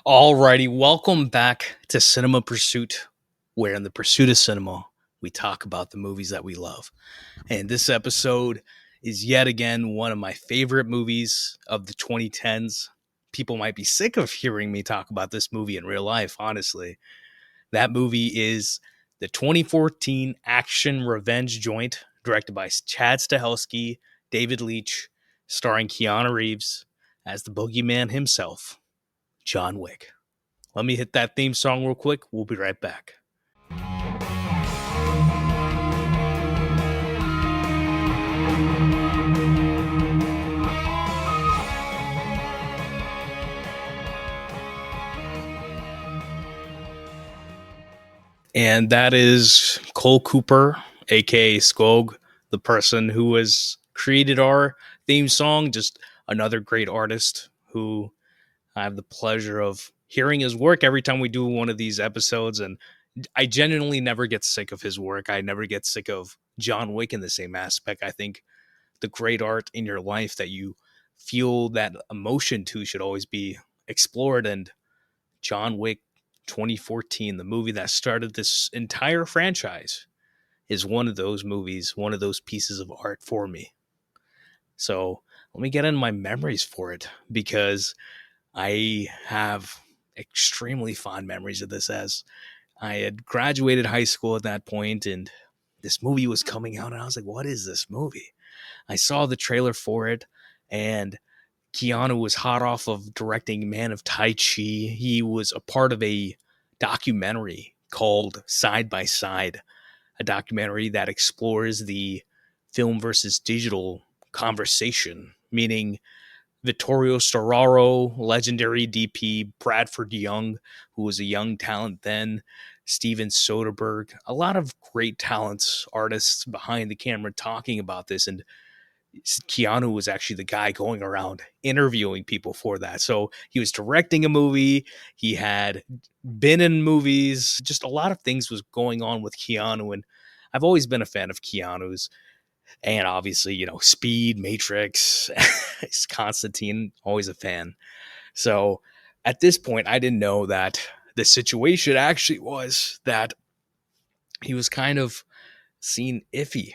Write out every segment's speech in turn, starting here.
Alrighty, welcome back to Cinema Pursuit, where in the pursuit of cinema, we talk about the movies that we love. And this episode is yet again one of my favorite movies of the 2010s. People might be sick of hearing me talk about this movie in real life, honestly. That movie is the 2014 action revenge joint, directed by Chad Stahelski, David Leitch, starring Keanu Reeves as the boogeyman himself, John Wick. Let me hit that theme song real quick. We'll be right back. And that is Cole Cooper, aka Skog, the person who has created our theme song. Just another great artist who I have the pleasure of hearing his work every time we do one of these episodes. And I genuinely never get sick of his work. I never get sick of John Wick in the same aspect. I think the great art in your life that you feel that emotion to should always be explored. And John Wick 2014, the movie that started this entire franchise, is one of those movies, one of those pieces of art for me. So let me get into my memories for it, because I have extremely fond memories of this, as I had graduated high school at that point and this movie was coming out and I was like, what is this movie? I saw the trailer for it, and Keanu was hot off of directing Man of Tai Chi. He was a part of a documentary called Side by Side, a documentary that explores the film versus digital conversation, meaning Vittorio Storaro, legendary DP, Bradford Young, who was a young talent then, Steven Soderbergh, a lot of great talents, artists behind the camera talking about this. And Keanu was actually the guy going around interviewing people for that. So he was directing a movie. He had been in movies. Just a lot of things was going on with Keanu. And I've always been a fan of Keanu's. And obviously, Speed, Matrix, Constantine, always a fan. So at this point, I didn't know that the situation actually was that he was kind of seen iffy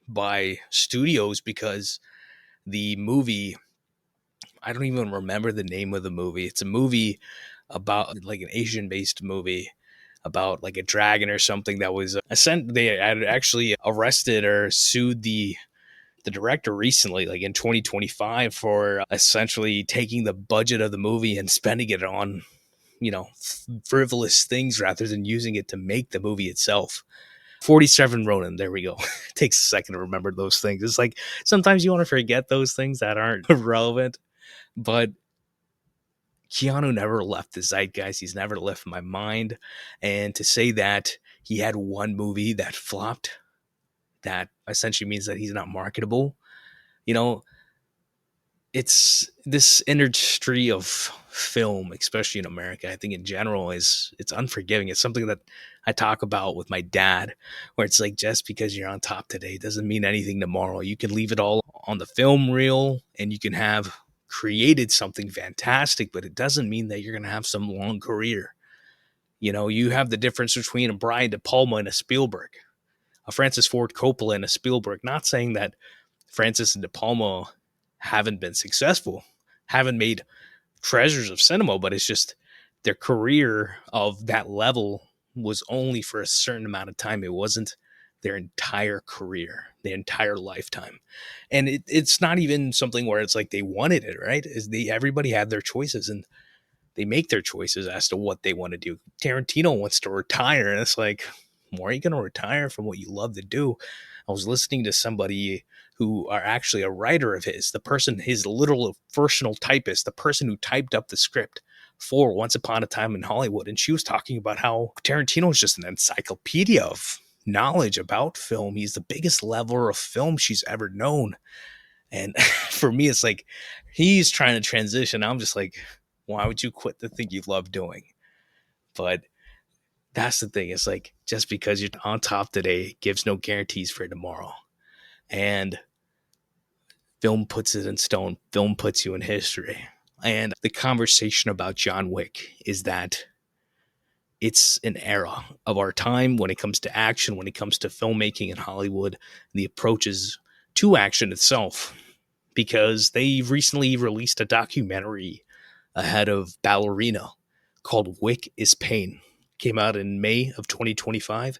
by studios because the movie, I don't even remember the name of the movie. It's a movie about like an Asian based movie about like a dragon or something that was they had actually arrested or sued the director recently, like in 2025, for essentially taking the budget of the movie and spending it on, frivolous things rather than using it to make the movie itself. 47 Ronin, there we go. It takes a second to remember those things. It's like sometimes you want to forget those things that aren't relevant, but Keanu never left the zeitgeist. He's never left my mind. And to say that he had one movie that flopped, that essentially means that he's not marketable. You know, it's this industry of film, especially in America, I think in general, it's unforgiving. It's something that I talk about with my dad, where it's like, just because you're on top today doesn't mean anything tomorrow. You can leave it all on the film reel and you can have created something fantastic, but it doesn't mean that you're going to have some long career. You have the difference between a Brian De Palma and a Spielberg, a Francis Ford Coppola and a Spielberg. Not saying that Francis and De Palma haven't been successful, haven't made treasures of cinema, but it's just their career of that level was only for a certain amount of time. It wasn't their entire career, their entire lifetime. And it's not even something where it's like they wanted it, right? Everybody had their choices and they make their choices as to what they want to do. Tarantino wants to retire, and it's like, why are you going to retire from what you love to do? I was listening to somebody who are actually a writer of his, the person, his literal personal typist, the person who typed up the script for Once Upon a Time in Hollywood. And she was talking about how Tarantino is just an encyclopedia of knowledge about film. He's the biggest lover of film she's ever known. And for me, it's like, he's trying to transition. I'm just like, why would you quit the thing you love doing? But that's the thing. It's like, just because you're on top today gives no guarantees for tomorrow. And film puts it in stone. Film puts you in history. And the conversation about John Wick is that it's an era of our time when it comes to action, when it comes to filmmaking in Hollywood, the approaches to action itself. Because they recently released a documentary ahead of Ballerina called Wick is Pain. Came out in May of 2025.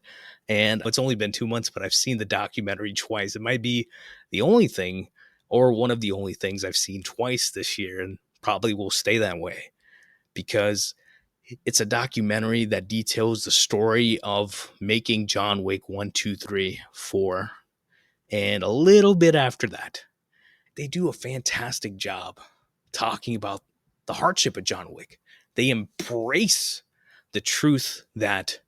And it's only been 2 months, but I've seen the documentary twice. It might be the only thing, or one of the only things I've seen twice this year, and probably will stay that way because it's a documentary that details the story of making John Wick 1, 2, 3, 4, and a little bit after that. They do a fantastic job talking about the hardship of John Wick. They embrace the truth that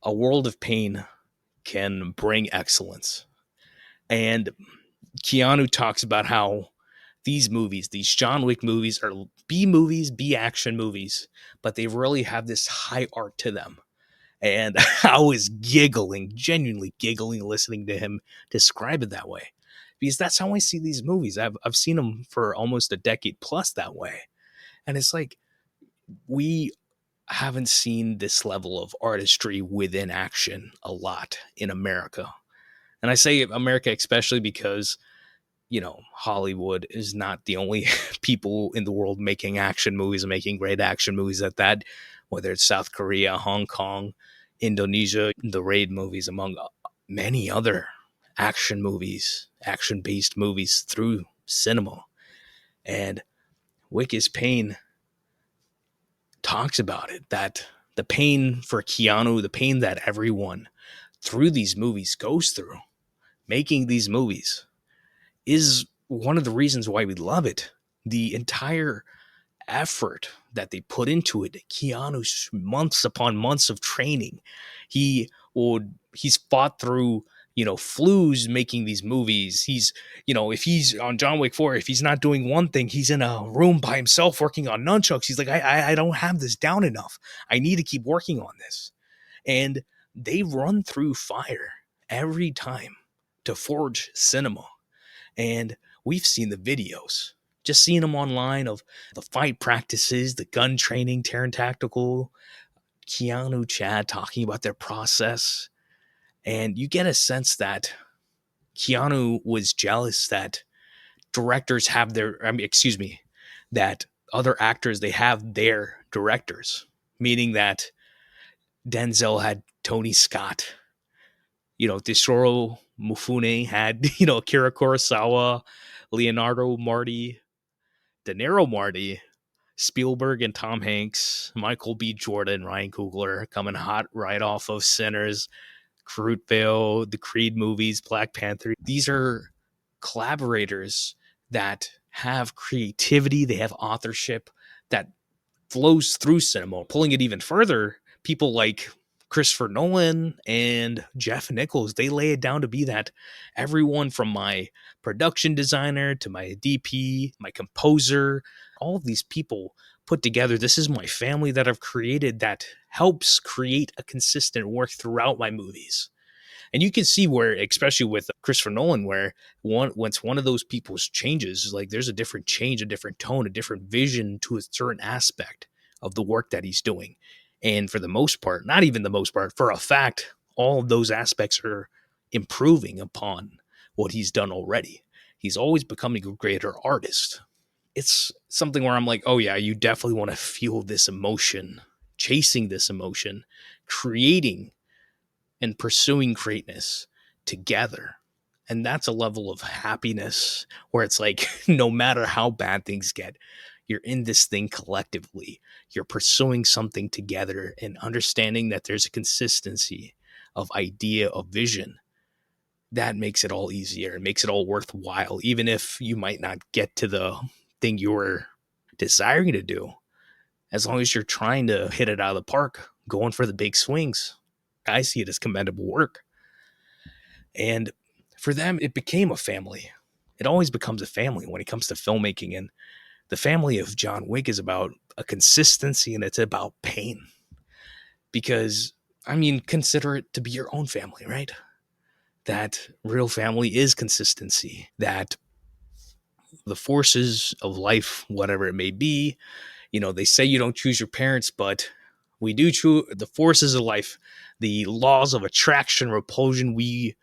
a world of pain can bring excellence. And Keanu talks about how these movies, these John Wick movies, are B movies, B action movies, but they really have this high art to them. And I was giggling, genuinely giggling, listening to him describe it that way. Because that's how I see these movies. I've seen them for almost a decade plus that way. And it's like, we haven't seen this level of artistry within action a lot in America. And I say America especially because, Hollywood is not the only people in the world making action movies and making great action movies at that, whether it's South Korea, Hong Kong, Indonesia, the Raid movies, among many other action movies, action based movies through cinema. And Wick is Pain talks about it, that the pain for Keanu, the pain that everyone through these movies goes through, making these movies, is one of the reasons why we love it. The entire effort that they put into it, Keanu's months upon months of training. He's fought through, flus making these movies. If he's on John Wick 4, if he's not doing one thing, he's in a room by himself working on nunchucks. He's like, I don't have this down enough. I need to keep working on this. And they run through fire every time to forge cinema. And we've seen the videos, just seeing them online of the fight practices, the gun training, Terran Tactical, Keanu, Chad talking about their process. And you get a sense that Keanu was jealous that directors have that other actors, they have their directors, meaning that Denzel had Tony Scott, Tesoro Mufune had, Akira Kurosawa, Leonardo Marty, De Niro Marty, Spielberg and Tom Hanks, Michael B. Jordan, Ryan Coogler coming hot right off of Sinners, Fruitvale, the Creed movies, Black Panther. These are collaborators that have creativity, they have authorship that flows through cinema. Pulling it even further, people like Christopher Nolan and Jeff Nichols, they lay it down to be that everyone from my production designer to my DP, my composer, all of these people put together, this is my family that I've created that helps create a consistent work throughout my movies. And you can see where, especially with Christopher Nolan, where once one of those people changes, like there's a different change, a different tone, a different vision to a certain aspect of the work that he's doing. And for the most part, not even the most part, for a fact, all of those aspects are improving upon what he's done already. He's always becoming a greater artist. It's something where I'm like, oh yeah, you definitely want to feel this emotion, chasing this emotion, creating and pursuing greatness together. And that's a level of happiness where it's like, no matter how bad things get, you're in this thing collectively. You're pursuing something together and understanding that there's a consistency of idea, of vision. That makes it all easier. It makes it all worthwhile, even if you might not get to the thing you were desiring to do. As long as you're trying to hit it out of the park, going for the big swings, I see it as commendable work. And for them, it became a family. It always becomes a family when it comes to filmmaking. And the family of John Wick is about a consistency and it's about pain. Because, consider it to be your own family, right? That real family is consistency. That the forces of life, whatever it may be. They say you don't choose your parents, but we do choose the forces of life, the laws of attraction, repulsion. We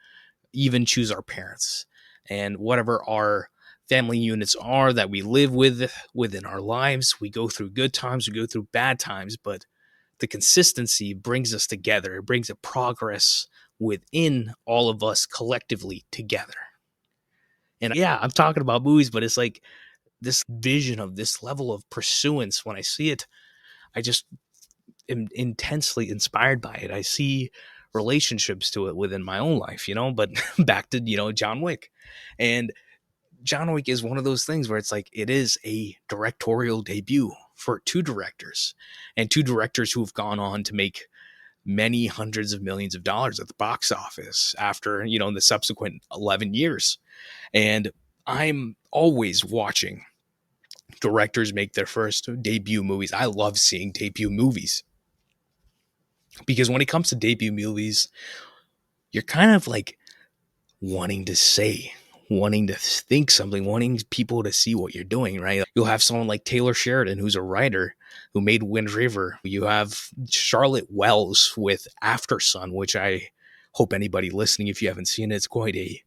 even choose our parents, and whatever our family units are that we live with within our lives. We go through good times, we go through bad times, but the consistency brings us together. It brings a progress within all of us collectively together. And yeah, I'm talking about movies, but it's like this vision of this level of pursuance. When I see it, I just am intensely inspired by it. I see relationships to it within my own life, but back to, John Wick. And John Wick is one of those things where it's like it is a directorial debut for two directors, and two directors who have gone on to make many hundreds of millions of dollars at the box office after, the subsequent 11 years. And I'm always watching directors make their first debut movies. I love seeing debut movies because when it comes to debut movies, you're kind of like wanting to say, wanting to think something, wanting people to see what you're doing, right? You'll have someone like Taylor Sheridan, who's a writer who made Wind River. You have Charlotte Wells with After Sun, which I hope anybody listening, if you haven't seen it, it's quite a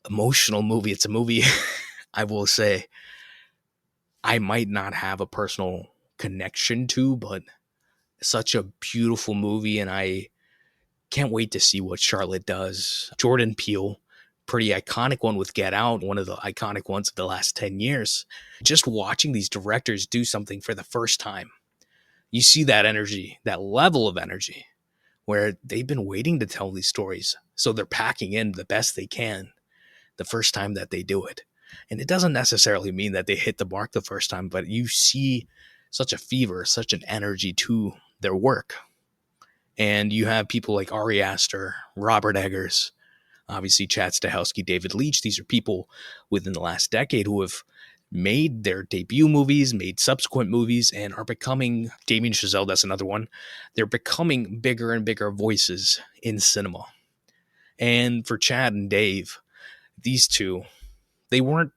emotional movie. It's a movie I will say I might not have a personal connection to, but such a beautiful movie, and I can't wait to see what Charlotte does. Jordan Peele, pretty iconic one with Get Out, one of the iconic ones of the last 10 years. Just watching these directors do something for the first time, you see that energy, that level of energy, where they've been waiting to tell these stories. So they're packing in the best they can the first time that they do it. And it doesn't necessarily mean that they hit the mark the first time, but you see such a fever, such an energy to their work. And you have people like Ari Aster, Robert Eggers, obviously Chad Stahelski, David Leitch. These are people within the last decade who have made their debut movies, made subsequent movies, and are becoming, Damien Chazelle, that's another one, they're becoming bigger and bigger voices in cinema. And for Chad and Dave, these two, they weren't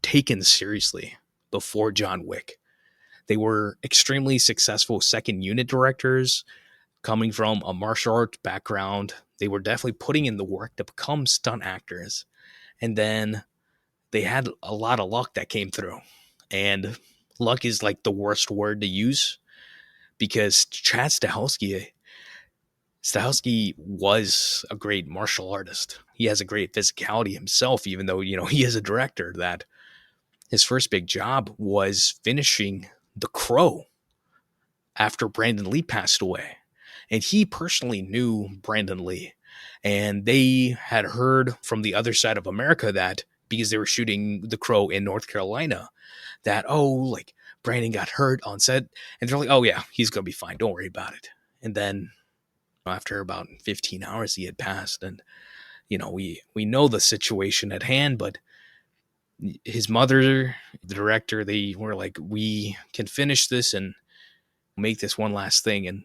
taken seriously before John Wick. They were extremely successful second unit directors coming from a martial arts background. They were definitely putting in the work to become stunt actors. And then they had a lot of luck that came through. And luck is like the worst word to use because Chad Stahelski was a great martial artist. He has a great physicality himself, even though, he is a director. That his first big job was finishing The Crow after Brandon Lee passed away. And he personally knew Brandon Lee. And they had heard from the other side of America that because they were shooting The Crow in North Carolina, that, like Brandon got hurt on set. And they're like, oh, yeah, he's going to be fine. Don't worry about it. And then after about 15 hours, he had passed. And, we know the situation at hand, but his mother, the director, they were like, we can finish this and make this one last thing. And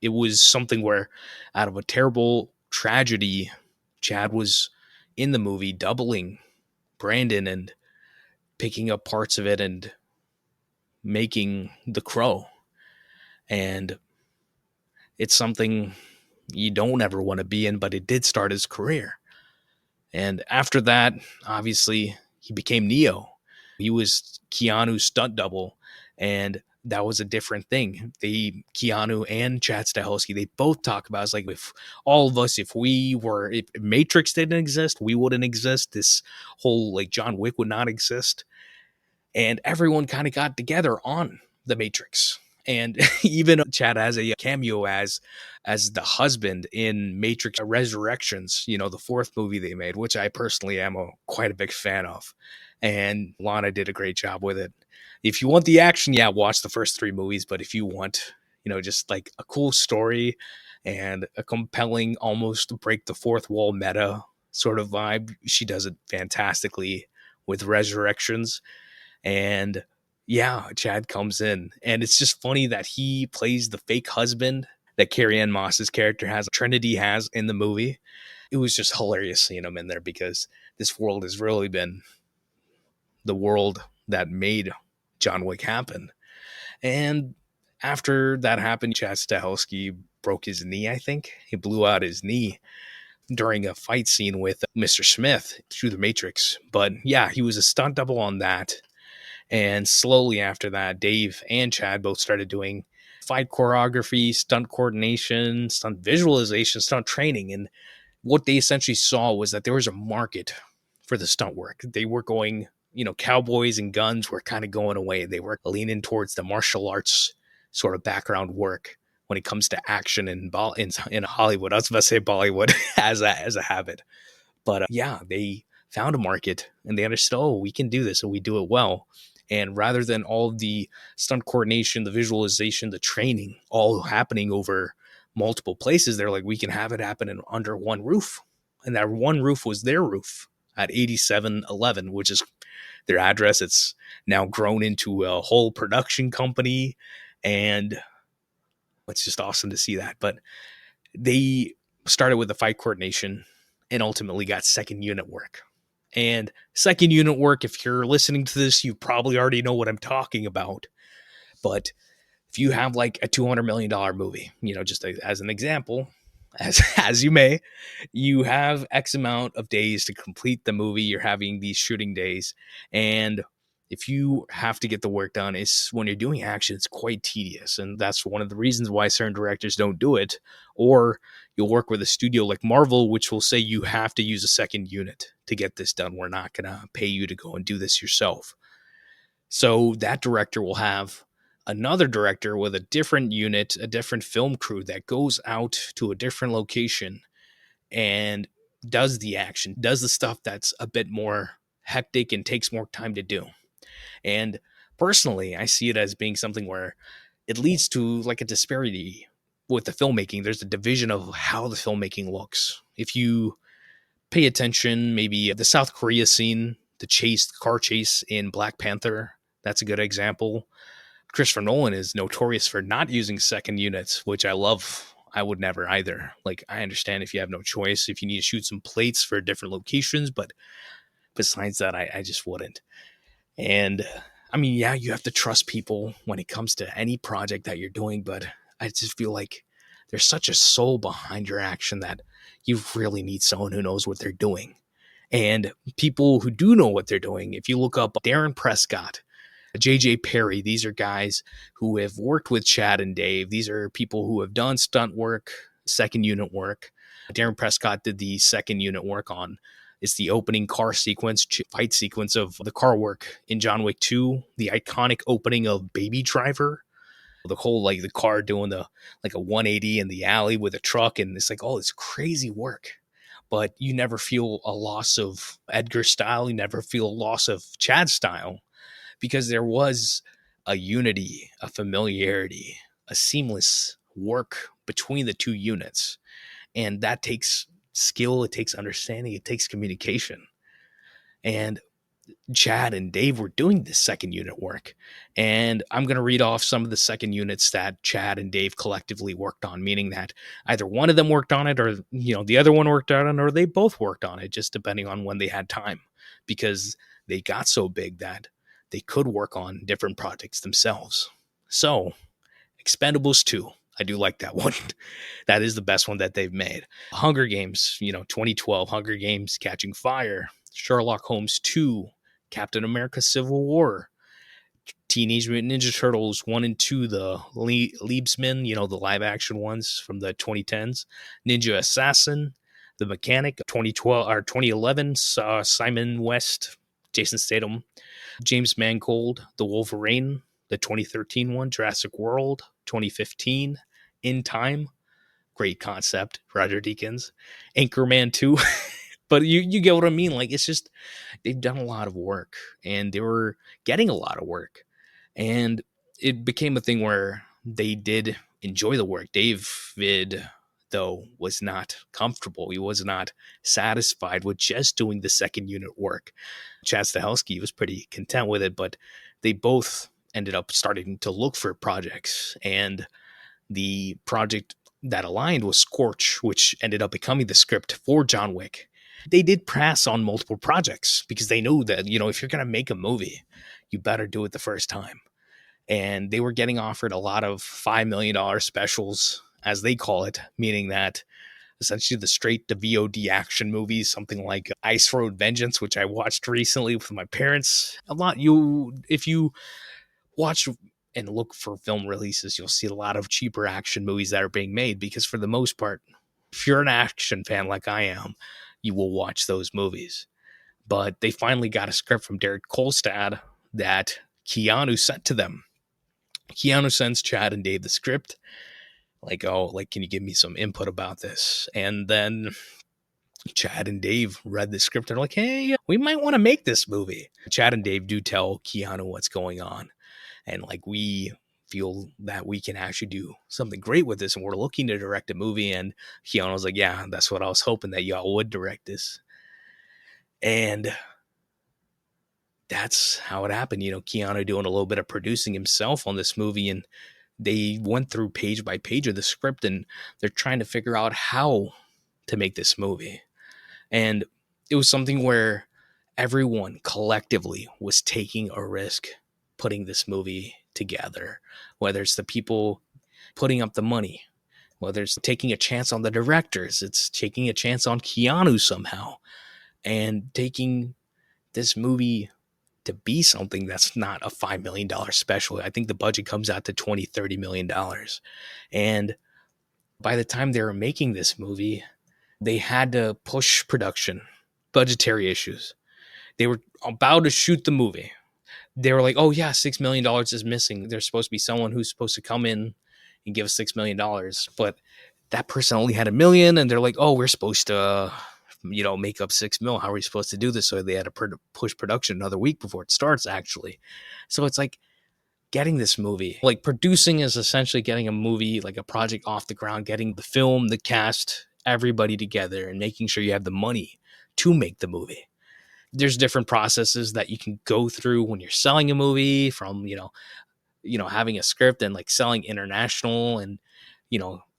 it was something where out of a terrible tragedy, Chad was in the movie doubling Brandon and picking up parts of it and making The Crow. And it's something you don't ever want to be in, but it did start his career. And after that, obviously, he became Neo. He was Keanu's stunt double, and that was a different thing. Keanu and Chad Stahelski, they both talk about it's like if all of us, if Matrix didn't exist, we wouldn't exist. This whole like John Wick would not exist, and everyone kind of got together on the Matrix. And even Chad has a cameo as the husband in Matrix Resurrections, the fourth movie they made, which I personally am quite a big fan of. And Lana did a great job with it. If you want the action, yeah, watch the first three movies. But if you want, just like a cool story and a compelling, almost break the fourth wall meta sort of vibe, she does it fantastically with Resurrections. And yeah, Chad comes in, and it's just funny that he plays the fake husband that Carrie-Anne Moss's character has, Trinity has in the movie. It was just hilarious seeing him in there because this world has really been the world that made John Wick happen. And after that happened, Chad Stahelski broke his knee, I think. He blew out his knee during a fight scene with Mr. Smith through the Matrix. But yeah, he was a stunt double on that. And slowly after that, Dave and Chad both started doing fight choreography, stunt coordination, stunt visualization, stunt training. And what they essentially saw was that there was a market for the stunt work. They were going, cowboys and guns were kind of going away. They were leaning towards the martial arts sort of background work when it comes to action in Hollywood. I was about to say Bollywood as a habit. But yeah, they found a market and they understood, oh, we can do this and we do it well. And rather than all of the stunt coordination, the visualization, the training all happening over multiple places, they're like, we can have it happen under one roof. And that one roof was their roof at 8711, which is their address. It's now grown into a whole production company. And it's just awesome to see that. But they started with the fight coordination and ultimately got second unit work. And second unit work, if you're listening to this, you probably already know what I'm talking about. But if you have like a $200 million movie, just as an example, as you may, you have X amount of days to complete the movie. You're having these shooting days. And if you have to get the work done, when you're doing action, it's quite tedious. And that's one of the reasons why certain directors don't do it. Or you'll work with a studio like Marvel, which will say you have to use a second unit to get this done. We're not going to pay you to go and do this yourself. So that director will have another director with a different unit, a different film crew that goes out to a different location and does the action, does the stuff that's a bit more hectic and takes more time to do. And personally, I see it as being something where it leads to like a disparity with the filmmaking. There's a division of how the filmmaking looks. If you pay attention, maybe the South Korea scene, the car chase in Black Panther, that's a good example. Christopher Nolan is notorious for not using second units, which I love. I would never either. Like, I understand if you have no choice, if you need to shoot some plates for different locations, but besides that, I just wouldn't. And I mean, yeah, you have to trust people when it comes to any project that you're doing, but I just feel like there's such a soul behind your action that you really need someone who knows what they're doing. And people who do know what they're doing, if you look up Darren Prescott, J.J. Perry, these are guys who have worked with Chad and Dave. These are people who have done stunt work, second unit work. Darren Prescott did the second unit work on. It's the opening car sequence, fight sequence of the car work in John Wick 2, the iconic opening of Baby Driver, the whole like the car doing a 180 in the alley with a truck, and it's like all this crazy work. But you never feel a loss of Edgar style. You never feel a loss of Chad style because there was a unity, a familiarity, a seamless work between the two units. And that takes skill, it takes understanding, it takes communication. And Chad and Dave were doing this second unit work. And I'm going to read off some of the second units that Chad and Dave collectively worked on, meaning that either one of them worked on it or, the other one worked on it or they both worked on it, just depending on when they had time, because they got so big that they could work on different projects themselves. So Expendables 2. I do like that one. That is the best one that they've made. Hunger Games, 2012, Hunger Games Catching Fire, Sherlock Holmes 2, Captain America Civil War, Teenage Mutant Ninja Turtles 1 and 2, the Liebsman, the live action ones from the 2010s, Ninja Assassin, The Mechanic, 2012 or 2011, Simon West, Jason Statham, James Mangold, The Wolverine, the 2013 one, Jurassic World, 2015, In Time, great concept, Roger Deakins, Anchorman 2. But you get what I mean. Like, it's just, they've done a lot of work and they were getting a lot of work. And it became a thing where they did enjoy the work. David, though, was not comfortable. He was not satisfied with just doing the second unit work. Chad Stahelski was pretty content with it, but they both ended up starting to look for projects. And the project that aligned was Scorch, which ended up becoming the script for John Wick. They did pass on multiple projects because they know that, if you're going to make a movie, you better do it the first time. And they were getting offered a lot of $5 million specials, as they call it, meaning that essentially the straight to VOD action movies, something like Ice Road Vengeance, which I watched recently with my parents. If you watch and look for film releases, you'll see a lot of cheaper action movies that are being made because, for the most part, if you're an action fan like I am, you will watch those movies. But they finally got a script from Derek Kolstad that Keanu sent to them. Keanu sends Chad and Dave the script, like, oh, like, can you give me some input about this? And then Chad and Dave read the script and are like, hey, we might want to make this movie. Chad and Dave do tell Keanu what's going on. And like, we feel that we can actually do something great with this. And we're looking to direct a movie. And Keanu was like, yeah, that's what I was hoping, that y'all would direct this. And that's how it happened. Keanu doing a little bit of producing himself on this movie. And they went through page by page of the script and they're trying to figure out how to make this movie. And it was something where everyone collectively was taking a risk putting this movie together, whether it's the people putting up the money, whether it's taking a chance on the directors, it's taking a chance on Keanu somehow, and taking this movie to be something that's not a $5 million special. I think the budget comes out to $20-30 million. And by the time they were making this movie, they had to push production, budgetary issues. They were about to shoot the movie. They were like, oh yeah, $6 million is missing. There's supposed to be someone who's supposed to come in and give us $6 million. But that person only had $1 million. And they're like, oh, we're supposed to, make up $6 million. How are we supposed to do this? So they had to push production another week before it starts, actually. So it's like, getting this movie, like, producing is essentially getting a movie, like a project, off the ground, getting the film, the cast, everybody together, and making sure you have the money to make the movie. There's different processes that you can go through when you're selling a movie, from having a script and like selling international, and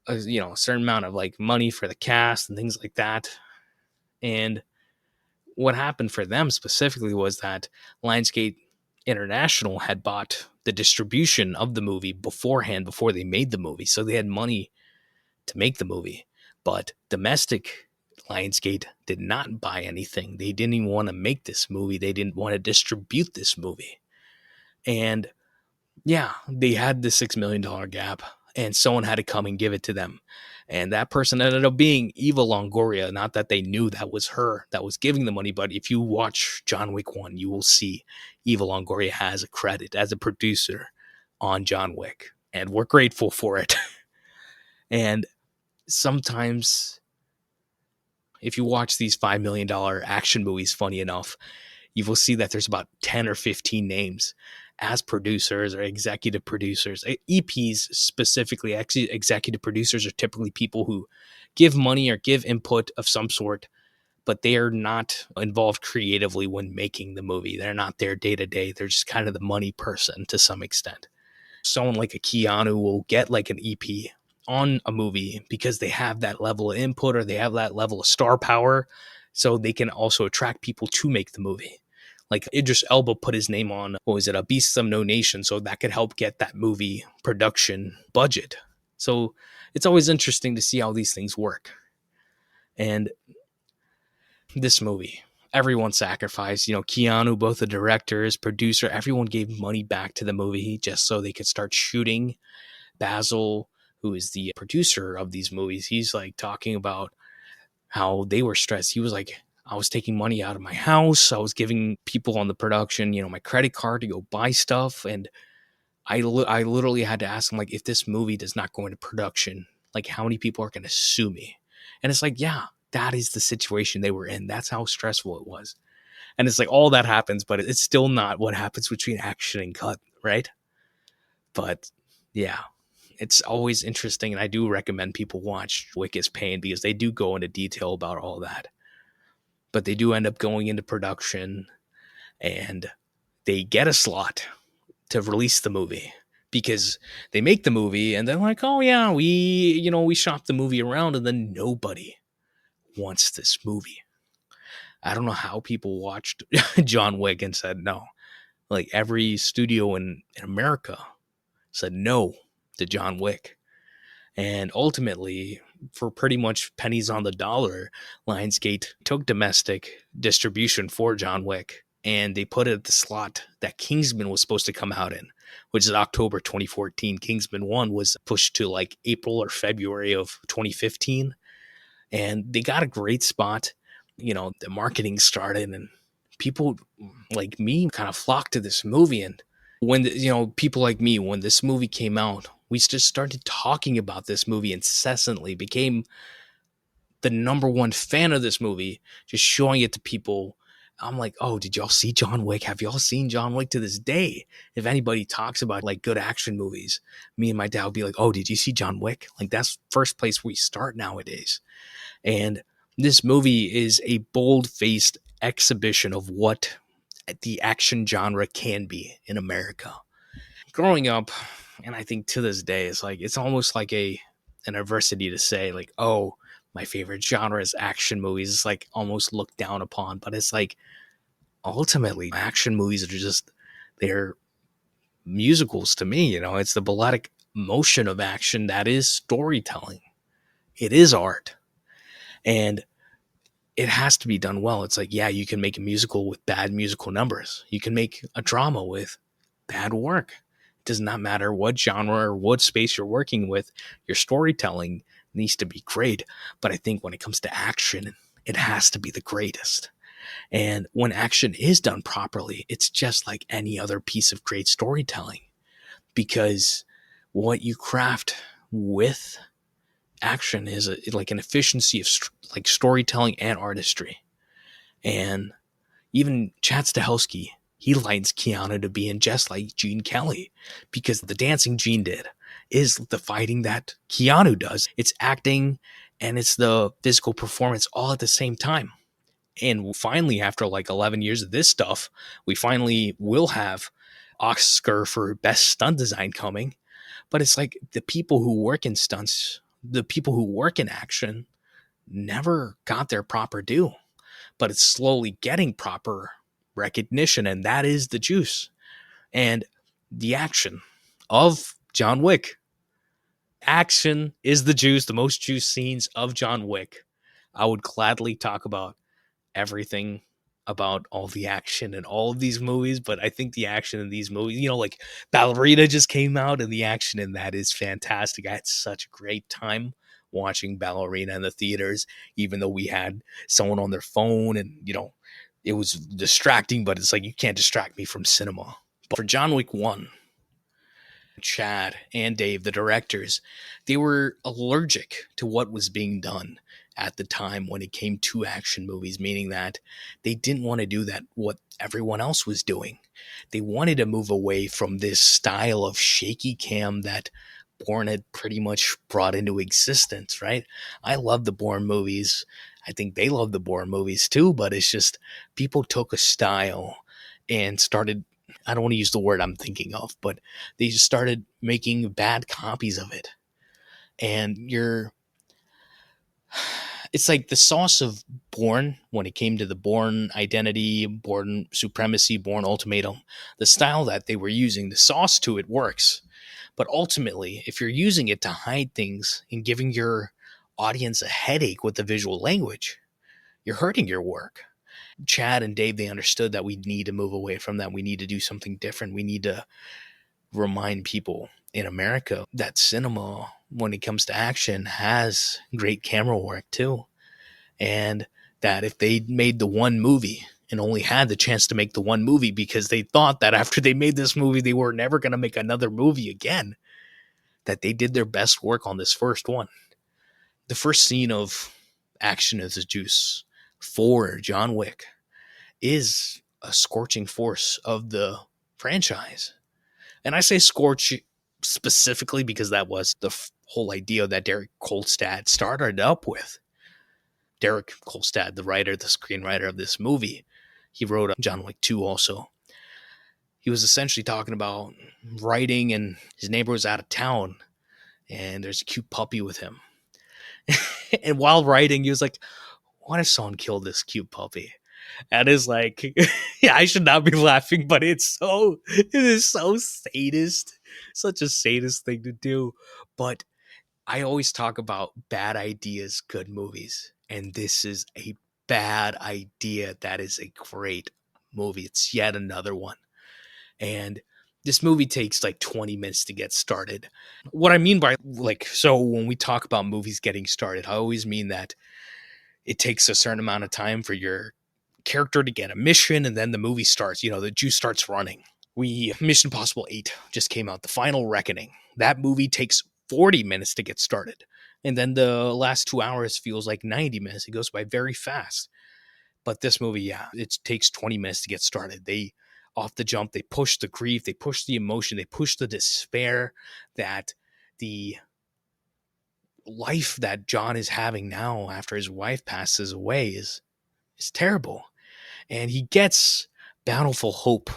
a certain amount of like money for the cast and things like that. And what happened for them specifically was that Lionsgate International had bought the distribution of the movie beforehand, before they made the movie. So they had money to make the movie. But domestic Lionsgate did not buy anything. They didn't even want to make this movie. They didn't want to distribute this movie. And yeah, they had the $6 million gap, and someone had to come and give it to them. And that person ended up being Eva Longoria. Not that they knew that was her that was giving the money, but if you watch John Wick 1, you will see Eva Longoria has a credit as a producer on John Wick. And we're grateful for it. And sometimes, if you watch these $5 million action movies, funny enough, you will see that there's about 10 or 15 names as producers or executive producers. EPs specifically, executive producers, are typically people who give money or give input of some sort, but they are not involved creatively when making the movie. They're not there day to day. They're just kind of the money person to some extent. Someone like a Keanu will get like an EP on a movie because they have that level of input or they have that level of star power, so they can also attract people to make the movie. Like Idris Elba put his name on, what was it, A Beast of No Nation, so that could help get that movie production budget. So it's always interesting to see how these things work. And this movie, everyone sacrificed. Keanu, both the directors, producer, everyone gave money back to the movie just so they could start shooting. Basil, who is the producer of these movies, he's like talking about how they were stressed. He was like, I was taking money out of my house. I was giving people on the production, my credit card to go buy stuff. And I literally had to ask him, like, if this movie does not go into production, like, how many people are going to sue me? And it's like, yeah, that is the situation they were in. That's how stressful it was. And it's like, all that happens, but it's still not what happens between action and cut, right? But yeah, it's always interesting. And I do recommend people watch Wick is Pain because they do go into detail about all that. But they do end up going into production and they get a slot to release the movie because they make the movie and they're like, oh yeah, we shop the movie around, and then nobody wants this movie. I don't know how people watched John Wick and said no. Like every studio in America said no to John Wick. And ultimately, for pretty much pennies on the dollar, Lionsgate took domestic distribution for John Wick and they put it at the slot that Kingsman was supposed to come out in, which is October 2014. Kingsman 1 was pushed to like April or February of 2015. And they got a great spot. The marketing started and people like me kind of flocked to this movie. And people like me, when this movie came out, we just started talking about this movie incessantly, became the number one fan of this movie, just showing it to people. I'm like, oh, did y'all see John Wick? Have y'all seen John Wick? To this day, if anybody talks about like good action movies, me and my dad will be like, oh, did you see John Wick? Like that's first place we start nowadays. And this movie is a bold-faced exhibition of what the action genre can be in America. Growing up, and I think to this day, it's almost like an adversity to say like, oh, my favorite genre is action movies. It's like almost looked down upon, but it's like ultimately action movies are just they're musicals to me. It's the balletic motion of action that is storytelling. It is art, and it has to be done well. It's like, yeah, you can make a musical with bad musical numbers. You can make a drama with bad work. It does not matter what genre or what space you're working with. Your storytelling needs to be great. But I think when it comes to action, it has to be the greatest. And when action is done properly, it's just like any other piece of great storytelling. Because what you craft with action is like an efficiency of like storytelling and artistry. And even Chad Stahelski, he likes Keanu to be in just like Gene Kelly, because the dancing Gene did is the fighting that Keanu does. It's acting and it's the physical performance all at the same time. And finally, after like 11 years of this stuff, we finally will have Oscar for best stunt design coming. But it's like the people who work in stunts, the people who work in action never got their proper due, but it's slowly getting proper recognition. And that is the juice. And the action of John Wick. Action is the juice, the most juice scenes of John Wick. I would gladly talk about everything about all the action in all of these movies, but I think the action in these movies, like Ballerina just came out and the action in that is fantastic. I had such a great time watching Ballerina in the theaters, even though we had someone on their phone and, it was distracting, but it's like, you can't distract me from cinema. But for John Wick 1, Chad and Dave, the directors, they were allergic to what was being done at the time when it came to action movies, meaning that they didn't want to do that what everyone else was doing. They wanted to move away from this style of shaky cam that Bourne had pretty much brought into existence, right? I love the Bourne movies. I think they love the Bourne movies too, but it's just people took a style and started, I don't want to use the word I'm thinking of, but they just started making bad copies of it. And it's like the sauce of Bourne when it came to the Bourne identity, Bourne supremacy, Bourne ultimatum, the style that they were using, the sauce to it works. But ultimately, if you're using it to hide things and giving your audience a headache with the visual language, you're hurting your work. Chad and Dave, they understood that we need to move away from that. We need to do something different. We need to remind people in America that cinema, when it comes to action, has great camera work too. And that if they made the one movie and only had the chance to make the one movie because they thought that after they made this movie, they were never going to make another movie again, that they did their best work on this first one. The first scene of Action is the Juice for John Wick is a scorching force of the franchise. And I say scorch specifically because that was the whole idea that Derek Kolstad started up with. Derek Kolstad, the writer, the screenwriter of this movie, he wrote John Wick 2 also. He was essentially talking about writing and his neighbor was out of town and there's a cute puppy with him. And while writing, he was like, what if someone killed this cute puppy? That is like, yeah, I should not be laughing, but it is so sadist, such a sadist thing to do. But I always talk about bad ideas, good movies, and this is a bad idea that is a great movie. It's yet another one. And this movie takes like 20 minutes to get started. What I mean by like, so when we talk about movies getting started, I always mean that it takes a certain amount of time for your character to get a mission, and then the movie starts. The juice starts running. Mission Impossible 8 just came out, The Final Reckoning. That movie takes 40 minutes to get started. And then the last 2 hours feels like 90 minutes. It goes by very fast. But this movie, yeah, it takes 20 minutes to get started. They, off the jump, they push the grief, they push the emotion, they push the despair that the life that John is having now after his wife passes away is terrible. And he gets bountiful hope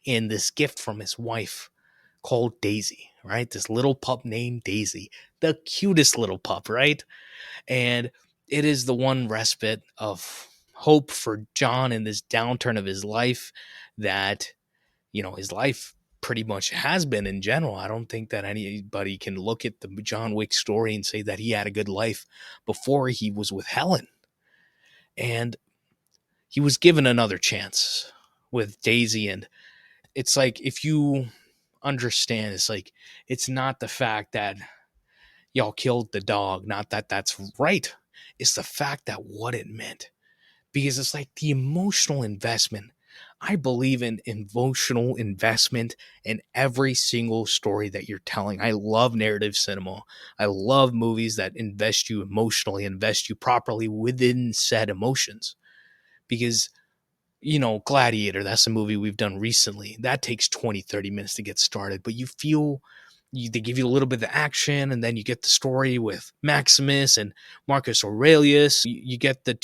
in this gift from his wife called Daisy, right? This little pup named Daisy, the cutest little pup, right? And it is the one respite of hope for John in this downturn of his life that, his life pretty much has been in general. I don't think that anybody can look at the John Wick story and say that he had a good life before he was with Helen. And he was given another chance with Daisy. And it's like, if you understand, it's like, it's not the fact that y'all killed the dog, not that that's right. It's the fact that what it meant. Because it's like the emotional investment. I believe in emotional investment in every single story that you're telling. I love narrative cinema. I love movies that invest you emotionally, invest you properly within said emotions. Because Gladiator, that's a movie we've done recently. That takes 20, 30 minutes to get started, but they give you a little bit of action, and then you get the story with Maximus and Marcus Aurelius. You get the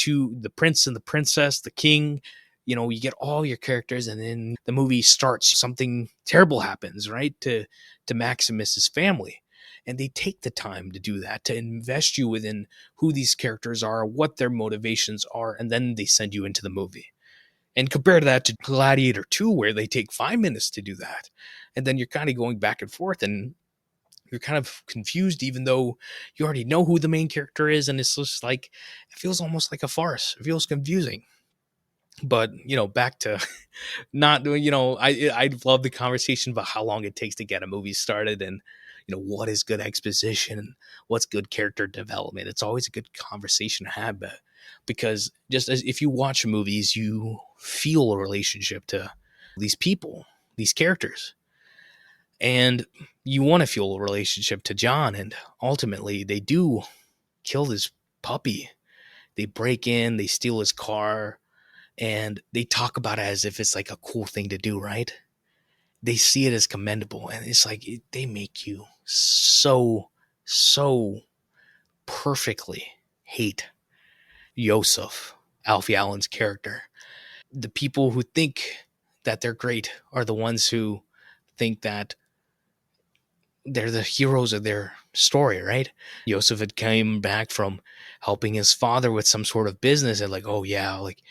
prince and the princess, the king. You get all your characters, and then the movie starts. Something terrible happens, right, to Maximus's family. And they take the time to do that, to invest you within who these characters are, what their motivations are, and then they send you into the movie. And compare that to Gladiator 2, where they take 5 minutes to do that. And then you're kind of going back and forth, and you're kind of confused, even though you already know who the main character is. And it's just like, it feels almost like a farce. It feels confusing. But, back to not doing, I love the conversation about how long it takes to get a movie started, and, what is good exposition and what's good character development. It's always a good conversation to have, because just as if you watch movies, you feel a relationship to these people, these characters, and you want to feel a relationship to John. And ultimately, they do kill this puppy. They break in, they steal his car, and they talk about it as if it's like a cool thing to do, right? They see it as commendable, and it's like they make you so perfectly hate Yosef, Alfie Allen's character. The people who think that they're great are the ones who think that they're the heroes of their story, right? Yosef had came back from helping his father with some sort of business, and like, oh yeah, like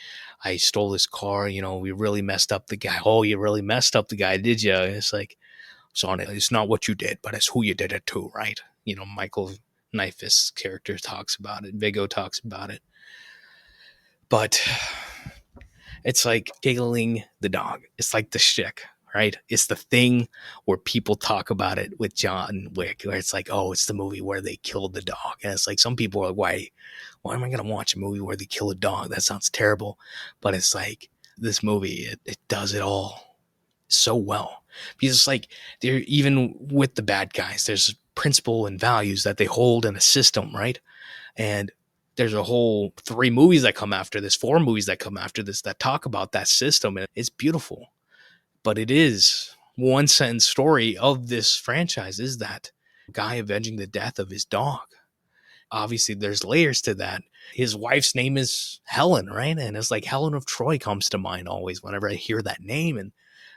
I stole this car, we really messed up the guy. Oh, you really messed up the guy, did you? And it's like, son, it's not what you did, but it's who you did it to, right? Michael Nyqvist's character talks about it. Viggo talks about it. But it's like giggling the dog. It's like the shtick, right? It's the thing where people talk about it with John Wick, where it's like, oh, it's the movie where they killed the dog. And it's like, some people are like, why am I going to watch a movie where they kill a dog? That sounds terrible. But it's like, this movie, it does it all so well. Because it's like, they're even with the bad guys, there's principle and values that they hold in a system, right? And there's a whole 3 movies that come after this, 4 movies that come after this that talk about that system. And it's beautiful. But it is one sentence story of this franchise is that guy avenging the death of his dog. Obviously, there's layers to that. His wife's name is Helen, right? And it's like Helen of Troy comes to mind always whenever I hear that name. And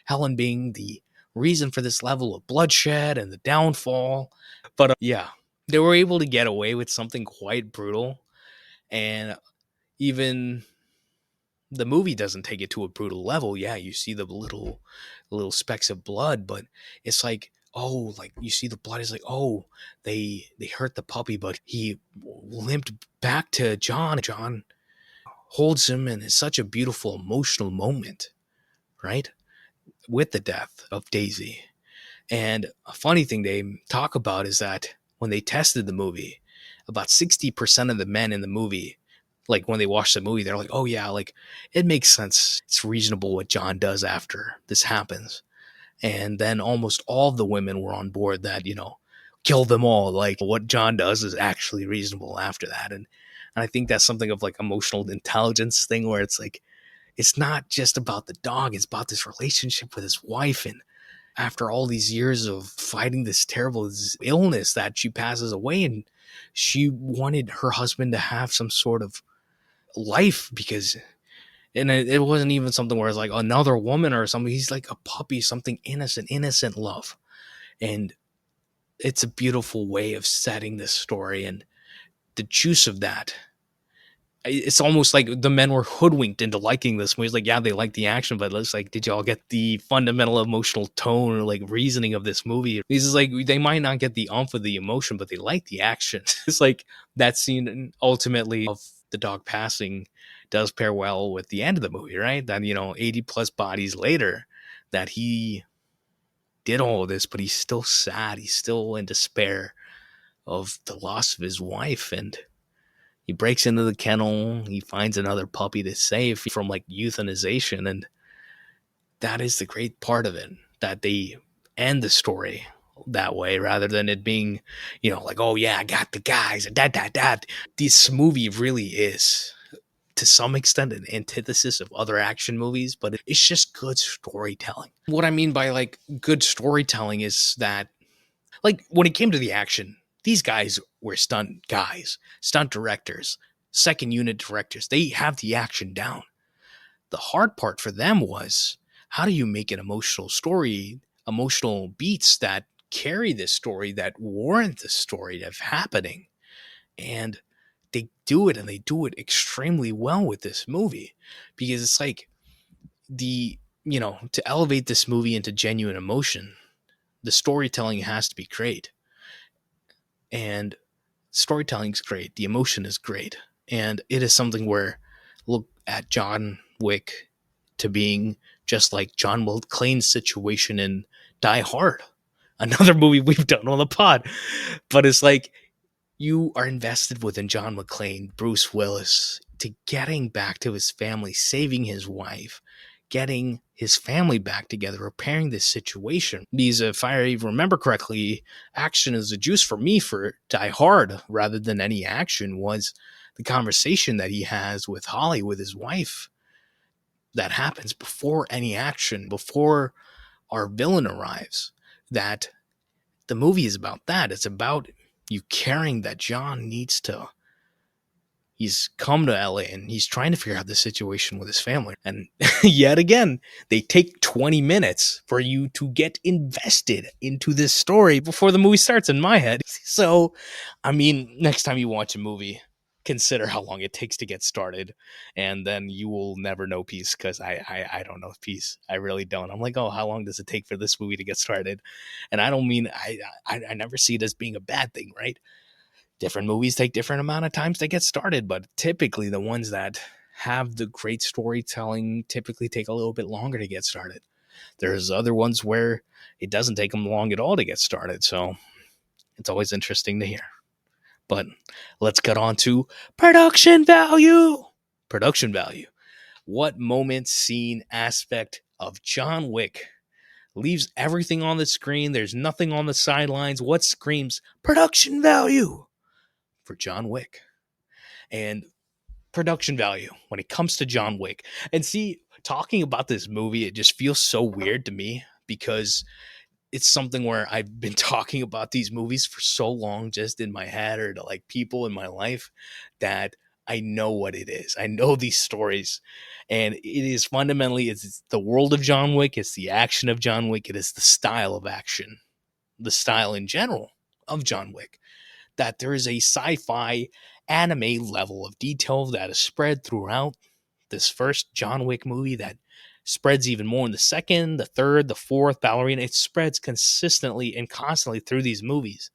Helen being the reason for this level of bloodshed and the downfall. But yeah, they were able to get away with something quite brutal. And even the movie doesn't take it to a brutal level. Yeah, you see the little specks of blood, but it's like, oh, like you see the blood is like, oh, they hurt the puppy, but he limped back to John. John holds him, and it's such a beautiful emotional moment, right? With the death of Daisy. And a funny thing they talk about is that when they tested the movie, about 60% of the men in the movie, like when they watch the movie, they're like, oh yeah, like it makes sense. It's reasonable what John does after this happens. And then almost all of the women were on board that, kill them all. Like what John does is actually reasonable after that. And I think that's something of like emotional intelligence thing where it's like, it's not just about the dog, it's about this relationship with his wife. And after all these years of fighting this terrible illness that she passes away, and she wanted her husband to have some sort of life because, and it wasn't even something where it's like another woman or something. He's like a puppy, something innocent love. And it's a beautiful way of setting this story, and the juice of that, it's almost like the men were hoodwinked into liking this movie. It's like, yeah, they like the action, but it's like, did y'all get the fundamental emotional tone or like reasoning of this movie? This is like, they might not get the umph of the emotion, but they like the action. It's like that scene ultimately of the dog passing does pair well with the end of the movie, right? That, 80 plus bodies later, that he did all of this, but he's still sad. He's still in despair of the loss of his wife. And he breaks into the kennel. He finds another puppy to save from like euthanization. And that is the great part of it, that they end the story that way rather than it being, like, oh yeah, I got the guys, that. This movie really is to some extent an antithesis of other action movies, but it's just good storytelling. What I mean by like good storytelling is that, like, when it came to the action, these guys were stunt guys, stunt directors, second unit directors. They have the action down. The hard part for them was, how do you make an emotional story, emotional beats that carry this story, that warrant the story of happening? And they do it, and they do it extremely well with this movie, because it's like to elevate this movie into genuine emotion, the storytelling has to be great. And storytelling's great, the emotion is great, and it is something where, look at John Wick to being just like John McClane's situation in Die Hard, another movie we've done on the pod. But it's like, you are invested within John McClane, Bruce Willis, to getting back to his family, saving his wife, getting his family back together, repairing this situation. Because if I remember correctly, action is the juice for me for Die Hard rather than any action was the conversation that he has with Holly, with his wife, that happens before any action, before our villain arrives. That the movie is about that. It's about you caring that John needs to, he's come to LA and he's trying to figure out the situation with his family. And yet again, they take 20 minutes for you to get invested into this story before the movie starts, in my head. So, I mean, next time you watch a movie, consider how long it takes to get started, and then you will never know peace, because I don't know peace. I really don't. I'm like, oh, how long does it take for this movie to get started? And I don't mean, I never see it as being a bad thing, right? Different movies take different amount of times to get started, but typically the ones that have the great storytelling typically take a little bit longer to get started. There's other ones where it doesn't take them long at all to get started. So it's always interesting to hear. But let's get on to production value. Production value. What moment, scene, aspect of John Wick leaves everything on the screen? There's nothing on the sidelines. What screams production value for John Wick? And production value when it comes to John Wick. And see, talking about this movie, it just feels so weird to me, because it's something where I've been talking about these movies for so long, just in my head, or to like people in my life, that I know what it is. I know these stories, and it is fundamentally, it's the world of John Wick. It's the action of John Wick. It is the style of action, the style in general of John Wick, that there is a sci-fi anime level of detail that is spread throughout this first John Wick movie that spreads even more in the second, the third, the fourth, Ballerina. It spreads consistently and constantly through these movies,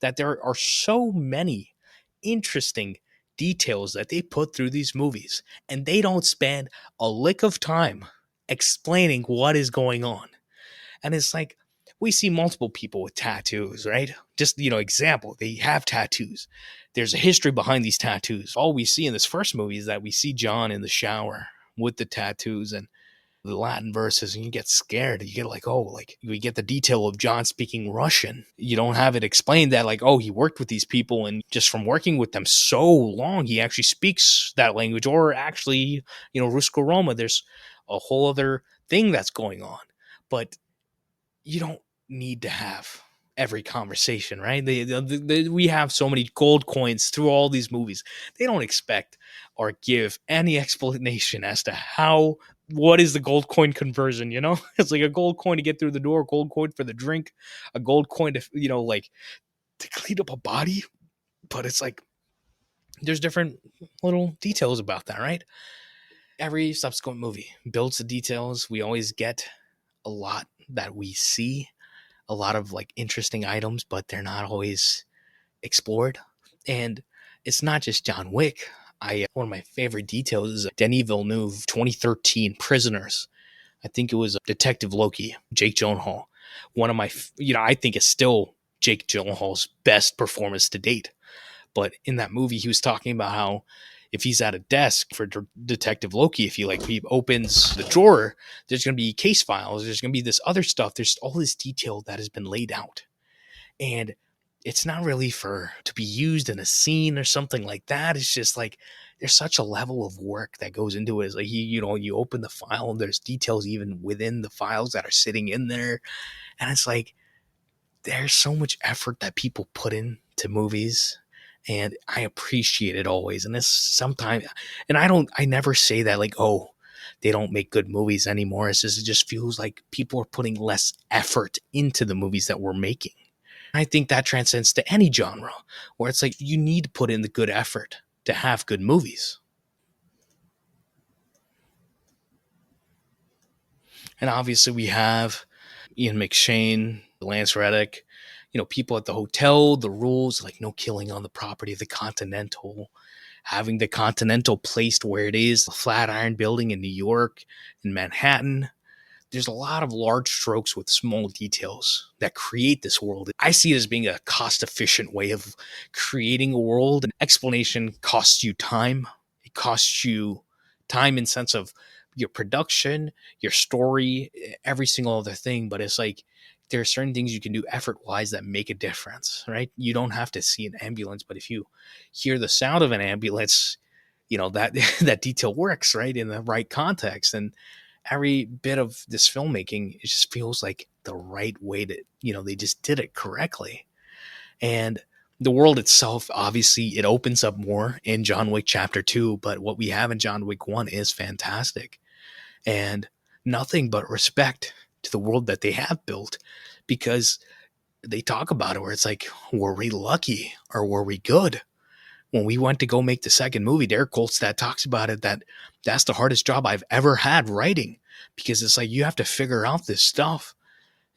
that there are so many interesting details that they put through these movies, and they don't spend a lick of time explaining what is going on. And it's like, we see multiple people with tattoos, right? Just, example, they have tattoos. There's a history behind these tattoos. All we see in this first movie is that we see John in the shower with the tattoos and the Latin verses, and you get scared. You get like, oh, like we get the detail of John speaking Russian. You don't have it explained that, like, oh, he worked with these people, and just from working with them so long, he actually speaks that language. Or actually, Rusko Roma, there's a whole other thing that's going on. But you don't need to have every conversation, right? We have so many gold coins through all these movies. They don't expect or give any explanation as to what is the gold coin conversion. It's like a gold coin to get through the door, a gold coin for the drink, a gold coin to, like, to clean up a body. But it's like, there's different little details about that, right? Every subsequent movie builds the details. We always get a lot that we see, a lot of like interesting items, but they're not always explored. And it's not just John Wick. One of my favorite details is Denis Villeneuve 2013 Prisoners. I think it was Detective Loki, Jake Gyllenhaal. One of my, I think it's still Jake Gyllenhaal's best performance to date. But in that movie, he was talking about how if he's at a desk for Detective Loki, if he opens the drawer, there's going to be case files. There's going to be this other stuff. There's all this detail that has been laid out. And it's not really to be used in a scene or something like that. It's just like, there's such a level of work that goes into it. It's like, you open the file and there's details even within the files that are sitting in there. And it's like, there's so much effort that people put into movies, and I appreciate it always. And it's sometimes, and I never say that like, oh, they don't make good movies anymore. It just feels like people are putting less effort into the movies that we're making. I think that transcends to any genre, where it's like, you need to put in the good effort to have good movies. And obviously we have Ian Mcshane, Lance Reddick, people at the hotel, the rules, like no killing on the property of the Continental, having the Continental placed where it is, the Flatiron Building in New York, in Manhattan. There's a lot of large strokes with small details that create this world. I see it as being a cost efficient way of creating a world. An explanation costs you time. It costs you time in sense of your production, your story, every single other thing. But it's like, there are certain things you can do effort wise that make a difference, right? You don't have to see an ambulance, but if you hear the sound of an ambulance, that that detail works, right, in the right context. And every bit of this filmmaking, it just feels like the right way to, they just did it correctly. And the world itself, obviously, it opens up more in John Wick Chapter 2, but what we have in John Wick 1 is fantastic. And nothing but respect to the world that they have built, because they talk about it where it's like, were we lucky or were we good? When we went to go make the second movie, Derek Kolstad talks about it, that's the hardest job I've ever had writing, because it's like, you have to figure out this stuff.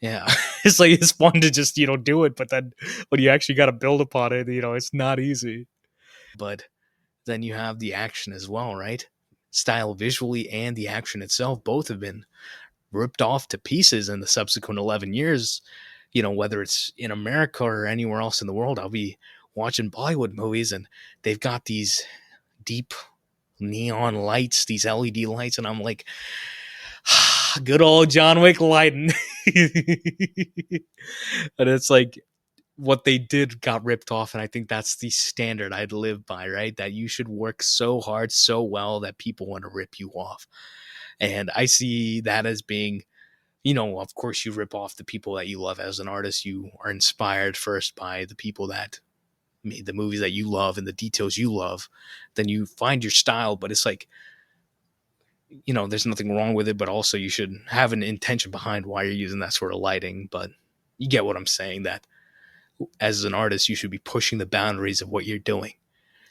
Yeah. It's like, it's fun to just, do it. But then when you actually got to build upon it, it's not easy. But then you have the action as well, right? Style visually and the action itself both have been ripped off to pieces in the subsequent 11 years. Whether it's in America or anywhere else in the world, I'll be watching Bollywood movies and they've got these deep neon lights, these LED lights, and I'm like, good old John Wick lighting. And it's like, what they did got ripped off, and I think that's the standard I'd live by, right? That you should work so hard, so well, that people want to rip you off. And I see that as being, of course, you rip off the people that you love as an artist. You are inspired first by the people that made the movies that you love and the details you love. Then you find your style, but it's like, there's nothing wrong with it, but also you should have an intention behind why you're using that sort of lighting. But you get what I'm saying, that as an artist, you should be pushing the boundaries of what you're doing.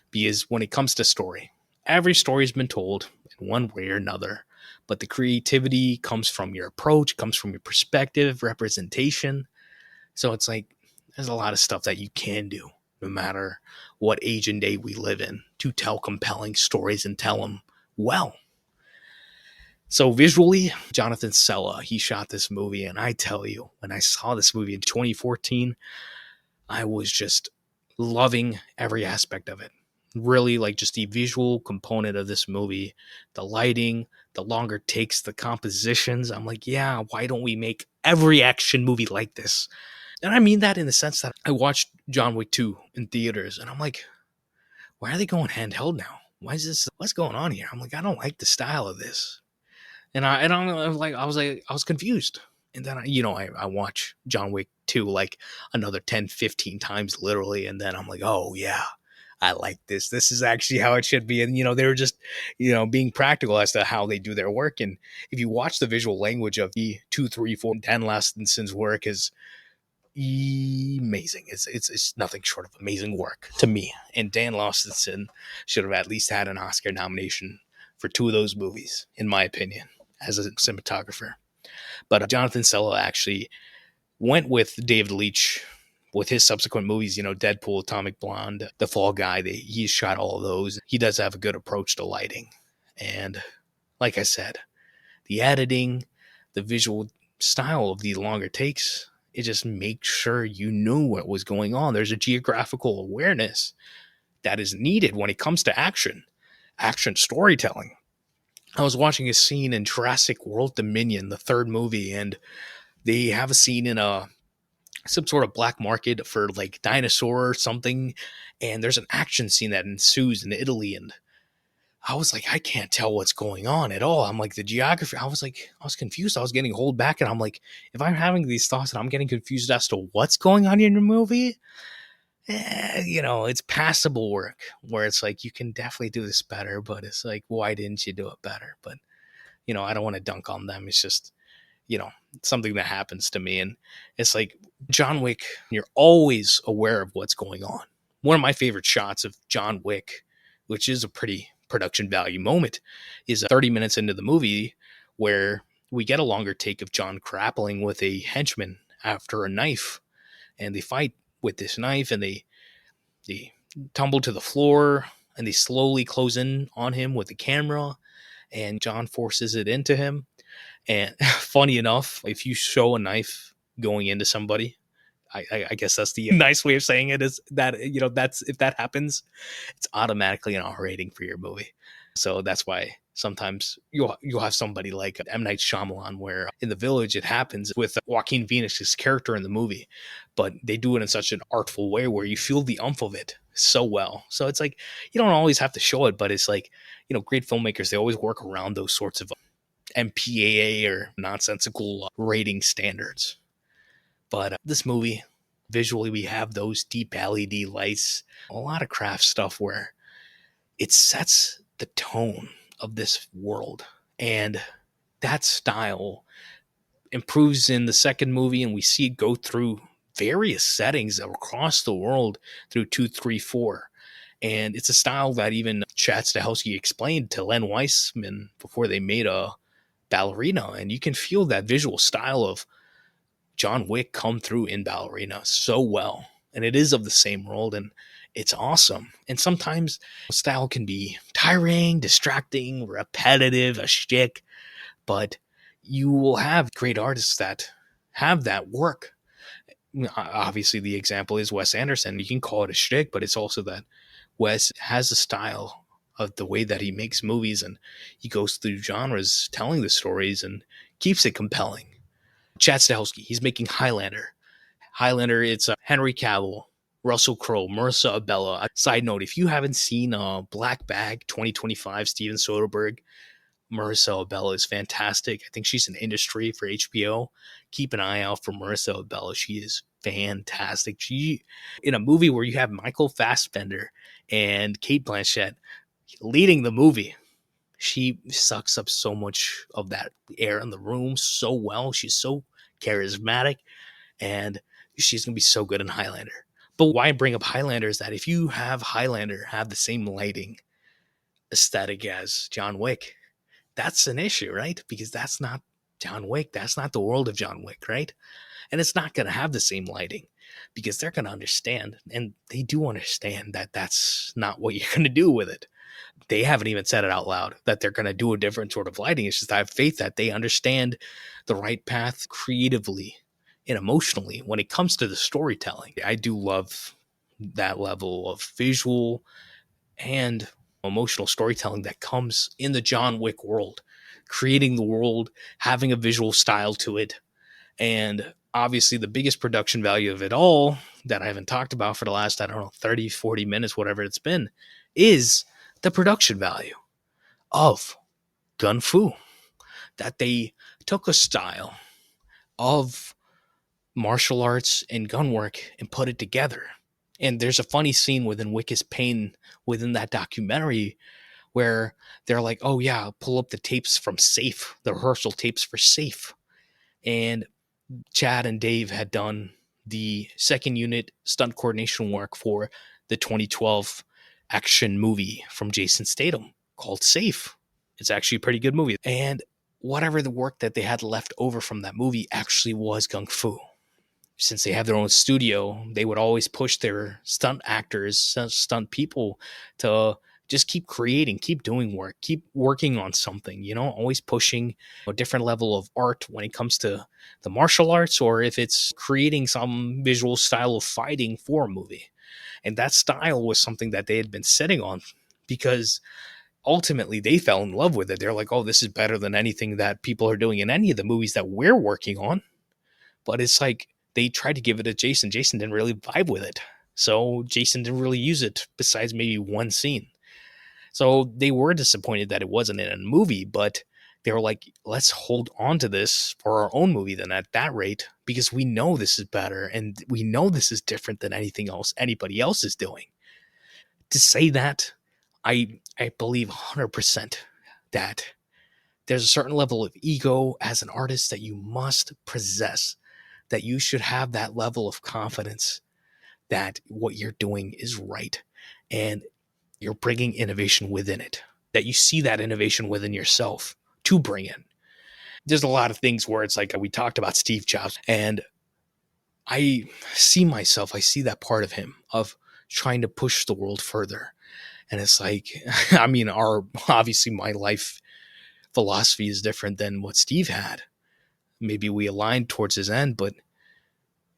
Because when it comes to story, every story's been told. one way or another. But the creativity comes from your approach, comes from your perspective, representation. So it's like there's a lot of stuff that you can do, no matter what age and day we live in, to tell compelling stories and tell them well. So visually, Jonathan Sella, he shot this movie, and I tell you, when I saw this movie in 2014, I was just loving every aspect of it. Really, like, just the visual component of this movie, the lighting, the longer takes, the compositions. I'm like, yeah, why don't we make every action movie like this? And I mean that in the sense that I watched John Wick 2 in theaters, and I'm like, why are they going handheld now? Why is this? What's going on here? I'm like, I don't like the style of this. I was confused. And then I watch John Wick 2 like another 10, 15 times literally, and then I'm like, oh yeah, I like this. This is actually how it should be. And they were just, being practical as to how they do their work. And if you watch the visual language of the 2, 3, 4, Dan Lastinson's work is amazing. It's nothing short of amazing work to me. And Dan Lastinson should have at least had an Oscar nomination for 2 of those movies, in my opinion, as a cinematographer. But Jonathan Sella actually went with David Leitch with his subsequent movies, Deadpool, Atomic Blonde, The Fall Guy. He's shot all of those. He does have a good approach to lighting. And like I said, the editing, the visual style of the longer takes, it just makes sure you knew what was going on. There's a geographical awareness that is needed when it comes to action storytelling. I was watching a scene in Jurassic World Dominion, the 3rd movie, and they have a scene in some sort of black market for like dinosaur or something, and there's an action scene that ensues in Italy, and I was like, I can't tell what's going on at all. I'm like, the geography, I was confused. I was getting hold back, and I'm like, if I'm having these thoughts and I'm getting confused as to what's going on in the movie, it's passable work where it's like, you can definitely do this better, but it's like, why didn't you do it better? But I don't want to dunk on them. It's just, something that happens to me. And it's like John Wick, you're always aware of what's going on. One of my favorite shots of John Wick, which is a pretty production value moment, is 30 minutes into the movie where we get a longer take of John grappling with a henchman after a knife, and they fight with this knife, and they tumble to the floor, and they slowly close in on him with the camera, and John forces it into him. And funny enough, if you show a knife going into somebody, I guess that's the nice way of saying it, is that, that's, if that happens, it's automatically an R rating for your movie. So that's why sometimes you'll have somebody like M. Night Shyamalan, where in The Village it happens with Joaquin Phoenix's character in the movie, but they do it in such an artful way where you feel the umph of it so well. So it's like, you don't always have to show it, but it's like, great filmmakers, they always work around those sorts of MPAA or nonsensical rating standards. But this movie, visually, we have those deep LED lights, a lot of craft stuff where it sets the tone of this world. And that style improves in the second movie, and we see it go through various settings across the world through 2, 3, 4. And it's a style that even Chad Stahelski explained to Len Weissman before they made a Ballerina. And you can feel that visual style of John Wick come through in Ballerina so well. And it is of the same world, and it's awesome. And sometimes style can be tiring, distracting, repetitive, a shtick, but you will have great artists that have that work. Obviously, the example is Wes Anderson. You can call it a shtick, but it's also that Wes has a style of the way that he makes movies, and he goes through genres telling the stories and keeps it compelling. Chad Stahelski, he's making Highlander. It's Henry Cavill, Russell Crowe, Marissa Abella. Side note, if you haven't seen Black Bag 2025, Steven Soderbergh, Marissa Abella is fantastic. I think she's an industry for HBO. Keep an eye out for Marissa Abella. She is fantastic. She, in a movie where you have Michael Fassbender and Cate Blanchett leading the movie, she sucks up so much of that air in the room so well. She's so charismatic, and she's going to be so good in Highlander. But why I bring up Highlander is that if you have Highlander have the same lighting aesthetic as John Wick, that's an issue, right? Because that's not John Wick. That's not the world of John Wick, right? And it's not going to have the same lighting because they're going to understand, and they do understand that that's not what you're going to do with it. They haven't even said it out loud that they're going to do a different sort of lighting. It's just I have faith that they understand the right path creatively and emotionally when it comes to the storytelling. I do love that level of visual and emotional storytelling that comes in the John Wick world, creating the world, having a visual style to it. And obviously, the biggest production value of it all that I haven't talked about for the last, I don't know, 30, 40 minutes, whatever it's been, is the production value of Gun Fu. That they took a style of martial arts and gun work and put it together. And there's a funny scene within Wick is Pain within that documentary where they're like, oh yeah, pull up the tapes from Safe, the rehearsal tapes for Safe. And Chad and Dave had done the second unit stunt coordination work for the 2012 action movie from Jason Statham called Safe. It's actually a pretty good movie. And whatever the work that they had left over from that movie actually was Kung Fu. Since they have their own studio, they would always push their stunt actors, stunt people to just keep creating, keep doing work, keep working on something, always pushing a different level of art when it comes to the martial arts, or if it's creating some visual style of fighting for a movie. And that style was something that they had been sitting on because ultimately they fell in love with it. They're like, oh, this is better than anything that people are doing in any of the movies that we're working on. But it's like they tried to give it to Jason. Jason didn't really vibe with it. So Jason didn't really use it besides maybe one scene. So they were disappointed that it wasn't in a movie, but they were like, let's hold on to this for our own movie then at that rate, because we know this is better and we know this is different than anything else anybody else is doing. To say that, I believe 100% that there's a certain level of ego as an artist that you must possess, that you should have that level of confidence that what you're doing is right and you're bringing innovation within it, that you see that innovation within yourself to bring in. There's a lot of things where it's like we talked about Steve Jobs, and I I see that part of him of trying to push the world further. And it's like, I mean, obviously my life philosophy is different than what Steve had. Maybe we aligned towards his end, but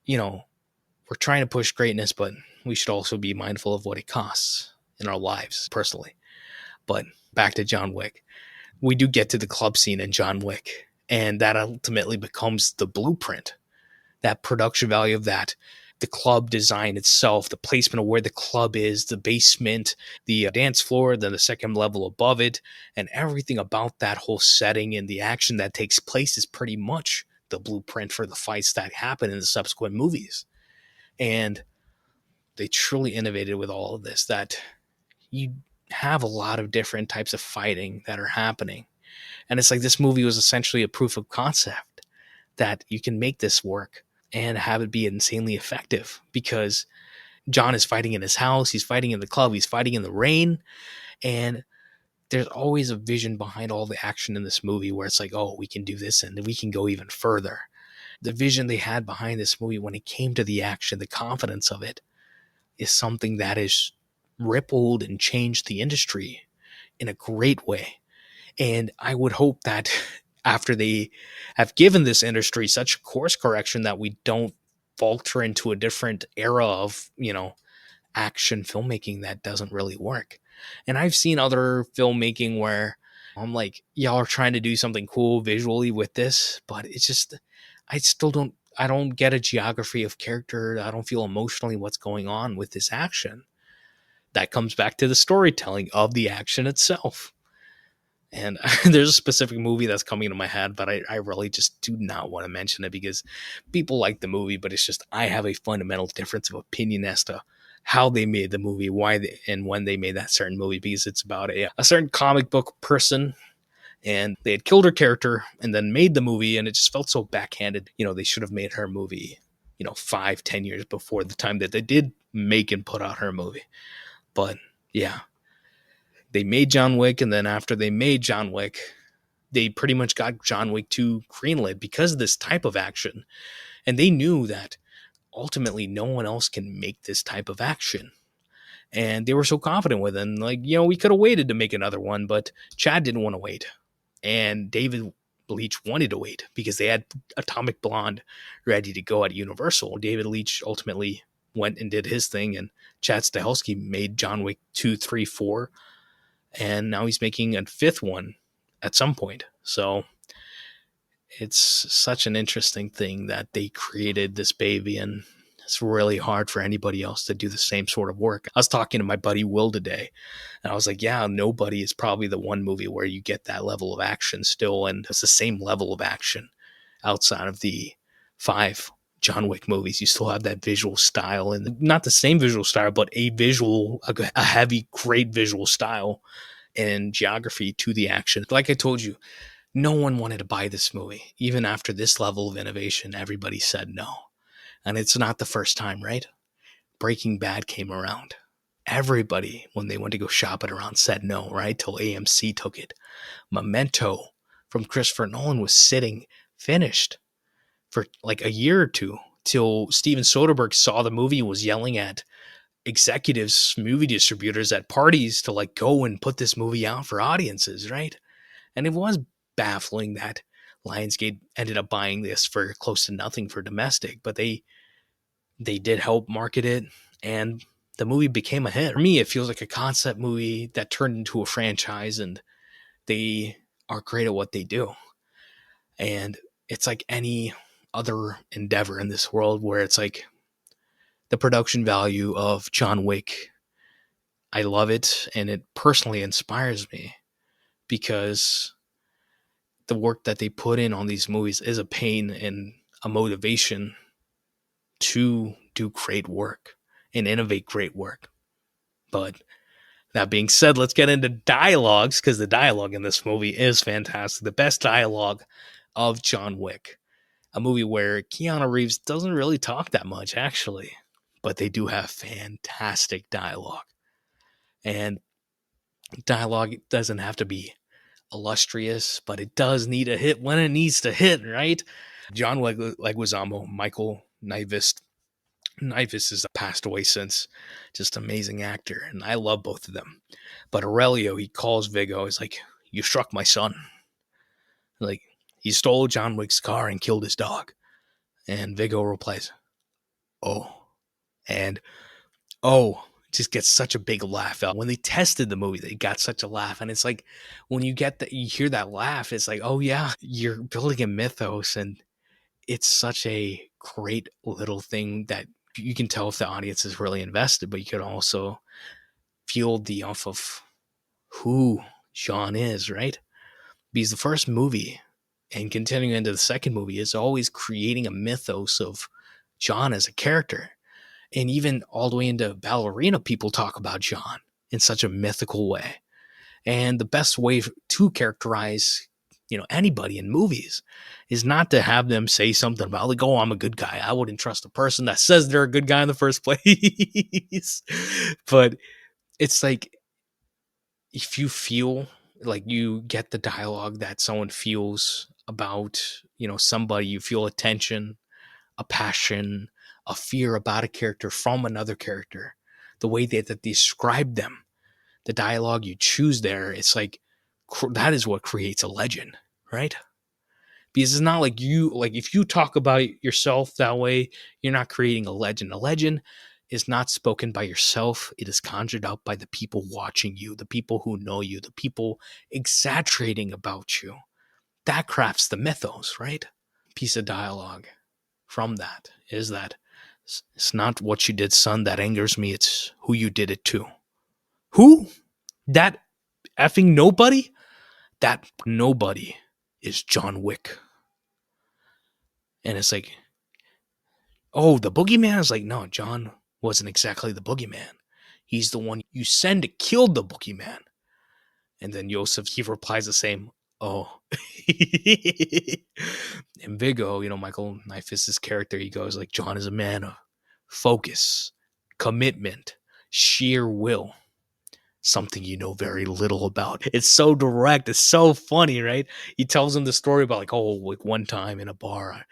we're trying to push greatness, but we should also be mindful of what it costs in our lives personally. But back to John Wick. We do get to the club scene in John Wick, and that ultimately becomes the blueprint, that production value of that, the club design itself, the placement of where the club is, the basement, the dance floor, then the second level above it, and everything about that whole setting and the action that takes place is pretty much the blueprint for the fights that happen in the subsequent movies. And they truly innovated with all of this, that you have a lot of different types of fighting that are happening. And it's like this movie was essentially a proof of concept that you can make this work and have it be insanely effective, because John is fighting in his house, he's fighting in the club, he's fighting in the rain, and there's always a vision behind all the action in this movie where it's like, oh, we can do this and we can go even further. The vision they had behind this movie when it came to the action, the confidence of it, is something that has rippled and changed the industry in a great way. And I would hope that after they have given this industry such course correction that we don't falter into a different era of, action filmmaking that doesn't really work. And I've seen other filmmaking where I'm like, y'all are trying to do something cool visually with this, but it's just, I don't get a geography of character. I don't feel emotionally what's going on with this action. That comes back to the storytelling of the action itself. And there's a specific movie that's coming into my head, but I really just do not want to mention it because people like the movie, but it's just I have a fundamental difference of opinion as to how they made the movie, and when they made that certain movie, because it's about a certain comic book person, and they had killed her character and then made the movie, and it just felt so backhanded. They should have made her movie, 5-10 years before the time that they did make and put out her movie. But yeah, they made John Wick, and then after they made John Wick, they pretty much got John Wick 2 greenlit because of this type of action. And they knew that ultimately no one else can make this type of action. And they were so confident with it. And like, we could have waited to make another one, but Chad didn't want to wait. And David Leitch wanted to wait because they had Atomic Blonde ready to go at Universal. David Leitch ultimately went and did his thing, and Chad Stahelski made John Wick 2, 3, 4, and now he's making a fifth one at some point. So it's such an interesting thing that they created this baby, and it's really hard for anybody else to do the same sort of work. I was talking to my buddy Will today, and I was like, yeah, Nobody is probably the one movie where you get that level of action still, and it's the same level of action outside of the 5 John Wick movies. You still have that visual style, and not the same visual style, but a heavy, great visual style and geography to the action. Like I told you, no one wanted to buy this movie. Even after this level of innovation, everybody said no. And it's not the first time, right? Breaking Bad came around. Everybody, when they went to go shop it around, said no, right? Till AMC took it. Memento from Christopher Nolan was sitting finished for like a year or two till Steven Soderbergh saw the movie and was yelling at executives, movie distributors at parties to like go and put this movie out for audiences, right? And it was baffling that Lionsgate ended up buying this for close to nothing for domestic, but they did help market it, and the movie became a hit. For me, it feels like a concept movie that turned into a franchise, and they are great at what they do. And it's like any other endeavor in this world where it's like the production value of John Wick. I love it, and it personally inspires me because the work that they put in on these movies is a pain and a motivation to do great work and innovate great work. But that being said, let's get into dialogues, because the dialogue in this movie is fantastic. The best dialogue of John Wick. A movie where Keanu Reeves doesn't really talk that much, actually. But they do have fantastic dialogue. And dialogue doesn't have to be illustrious, but it does need a hit when it needs to hit, right? John Leguizamo, Michael Nyqvist. Nyqvist has passed away since. Just amazing actor, and I love both of them. But Aurelio, he calls Viggo, he's like, "You struck my son. Like, he stole John Wick's car and killed his dog." And Viggo replies, "Oh." And oh, just gets such a big laugh out. When they tested the movie, they got such a laugh. And it's like, when you hear that laugh, it's like, oh yeah, you're building a mythos, and it's such a great little thing that you can tell if the audience is really invested, but you can also feel the off of who John is, right? Because the first movie and continuing into the second movie is always creating a mythos of John as a character. And even all the way into Ballerina, people talk about John in such a mythical way. And the best way to characterize, anybody in movies is not to have them say something about like, "Oh, I'm a good guy." I wouldn't trust a person that says they're a good guy in the first place. But it's like, if you feel like you get the dialogue that someone feels about, somebody, you feel a tension, a passion, a fear about a character from another character, the way that they describe them, the dialogue you choose there, it's like, that is what creates a legend, right? Because it's not like if you talk about yourself that way, you're not creating a legend. A legend is not spoken by yourself. It is conjured up by the people watching you, the people who know you, the people exaggerating about you. That crafts the mythos, right? Piece of dialogue from that is that it's not what you did, son, that angers me. It's who you did it to. Who? That effing nobody? That nobody is John Wick. And it's like, oh, the boogeyman? Is like, no, John wasn't exactly the boogeyman. He's the one you send to kill the boogeyman. And then Yosef, he replies the same, "Oh." And Viggo, Michael Nyqvist's character, he goes like, "John is a man of focus, commitment, sheer will." something you know very little about. It's so direct. It's so funny, right? He tells him the story about like, oh, like one time in a bar,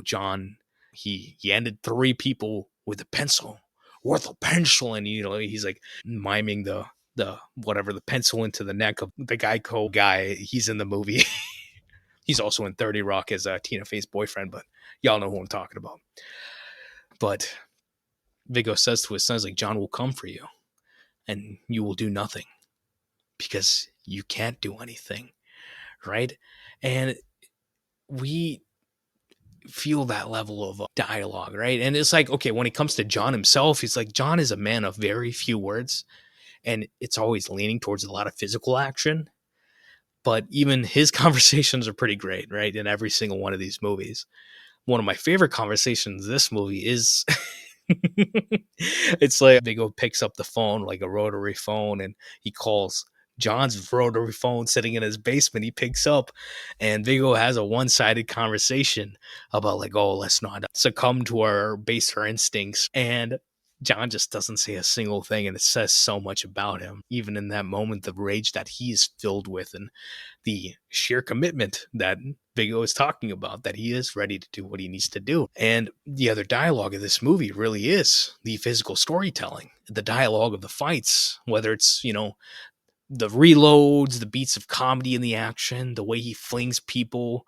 John, he ended three people with a pencil, worth a pencil, and he's like miming the whatever the pencil into the neck of the Geico guy. He's in the movie. He's also in 30 Rock as Tina Fey's boyfriend, but y'all know who I'm talking about. But Viggo says to his sons, like, John will come for you and you will do nothing because you can't do anything, right? And we feel that level of dialogue, right? And it's like, okay, when it comes to John himself, he's like, John is a man of very few words, and it's always leaning towards a lot of physical action. But even his conversations are pretty great, right? In every single one of these movies. One of my favorite conversations in this movie is it's like Viggo picks up the phone, like a rotary phone, and he calls John's rotary phone sitting in his basement. He picks up, and Viggo has a one-sided conversation about like, oh, let's not succumb to our baser instincts. And John just doesn't say a single thing, and it says so much about him. Even in that moment, the rage that he's filled with, and the sheer commitment that Viggo is talking about, that he is ready to do what he needs to do. And the other dialogue of this movie really is the physical storytelling, the dialogue of the fights, whether it's, the reloads, the beats of comedy in the action, the way he flings people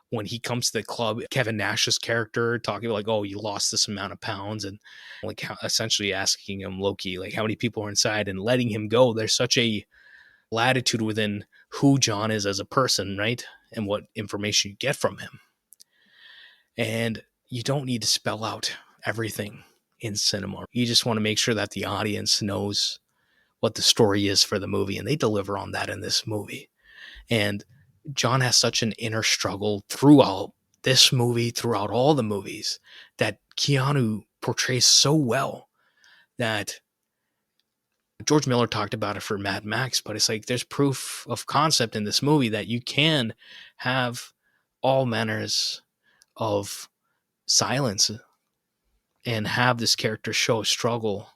when he comes to the club. Kevin Nash's character talking about like, oh, you lost this amount of pounds, and like essentially asking him, Loki, like how many people are inside, and letting him go. There's such a latitude within who John is as a person, right? And what information you get from him. And you don't need to spell out everything in cinema. You just want to make sure that the audience knows what the story is for the movie, and they deliver on that in this movie. And John has such an inner struggle throughout this movie, throughout all the movies, that Keanu portrays so well, that George Miller talked about it for Mad Max, but it's like there's proof of concept in this movie that you can have all manners of silence and have this character show a struggle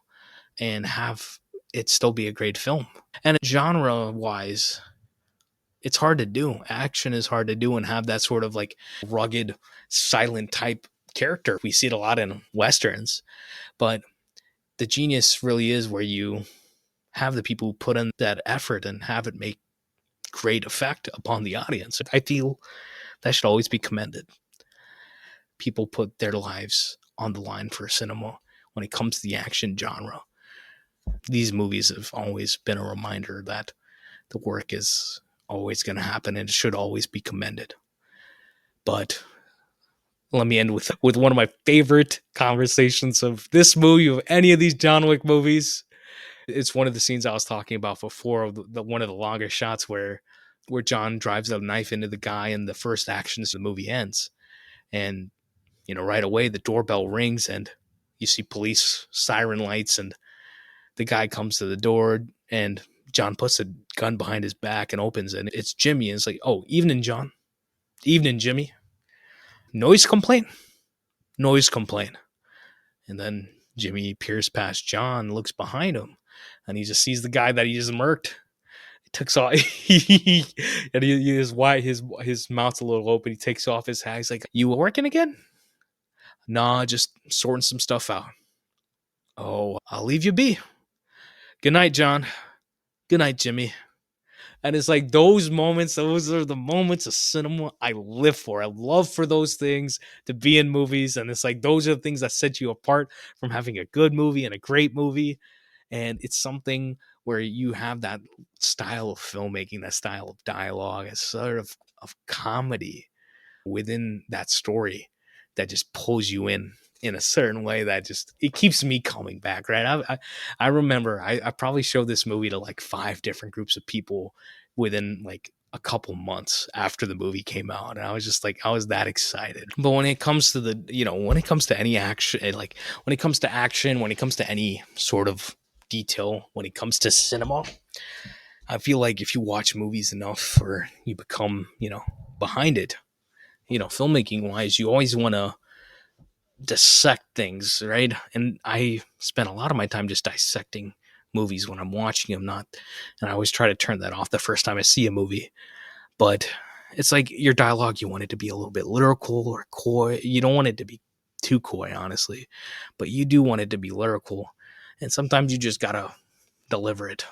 and have it still be a great film. And genre wise, it's hard to do. Action is hard to do and have that sort of like rugged, silent type character. We see it a lot in Westerns, but the genius really is where you have the people put in that effort and have it make great effect upon the audience. I feel that should always be commended. People put their lives on the line for cinema when it comes to the action genre. These movies have always been a reminder that the work is always going to happen and it should always be commended. But let me end with one of my favorite conversations of this movie, of any of these John Wick movies. It's one of the scenes I was talking about before, one of the longer shots where John drives a knife into the guy and the first action as the movie ends. And, right away the doorbell rings and you see police siren lights, and the guy comes to the door and John puts a gun behind his back and opens it, and it's Jimmy. And it's like, oh, evening, John. Evening, Jimmy. Noise complaint? Noise complaint. And then Jimmy peers past John, looks behind him, and he just sees the guy that he just murked. He takes off, and his mouth's a little open. He takes off his hat. He's like, "You working again?" Nah, just sorting some stuff out. Oh, I'll leave you be. Good night, John. Good night, Jimmy. And it's like those moments, those are the moments of cinema I live for. I love for those things to be in movies. And it's like those are the things that set you apart from having a good movie and a great movie. And it's something where you have that style of filmmaking, that style of dialogue, a sort of comedy within that story that just pulls you in a certain way that just, it keeps me coming back, right? I remember I probably showed this movie to like 5 different groups of people within like a couple months after the movie came out, and I was just like, I was that excited. But when it comes to when it comes to any action, like when it comes to action, when it comes to any sort of detail, when it comes to cinema, I feel like if you watch movies enough or you become, behind it, filmmaking wise, you always want to dissect things, right? And I spent a lot of my time just dissecting movies when I'm watching them, not, and I always try to turn that off the first time I see a movie. But it's like your dialogue, you want it to be a little bit lyrical or coy. You don't want it to be too coy, honestly, but you do want it to be lyrical. And sometimes you just gotta deliver it.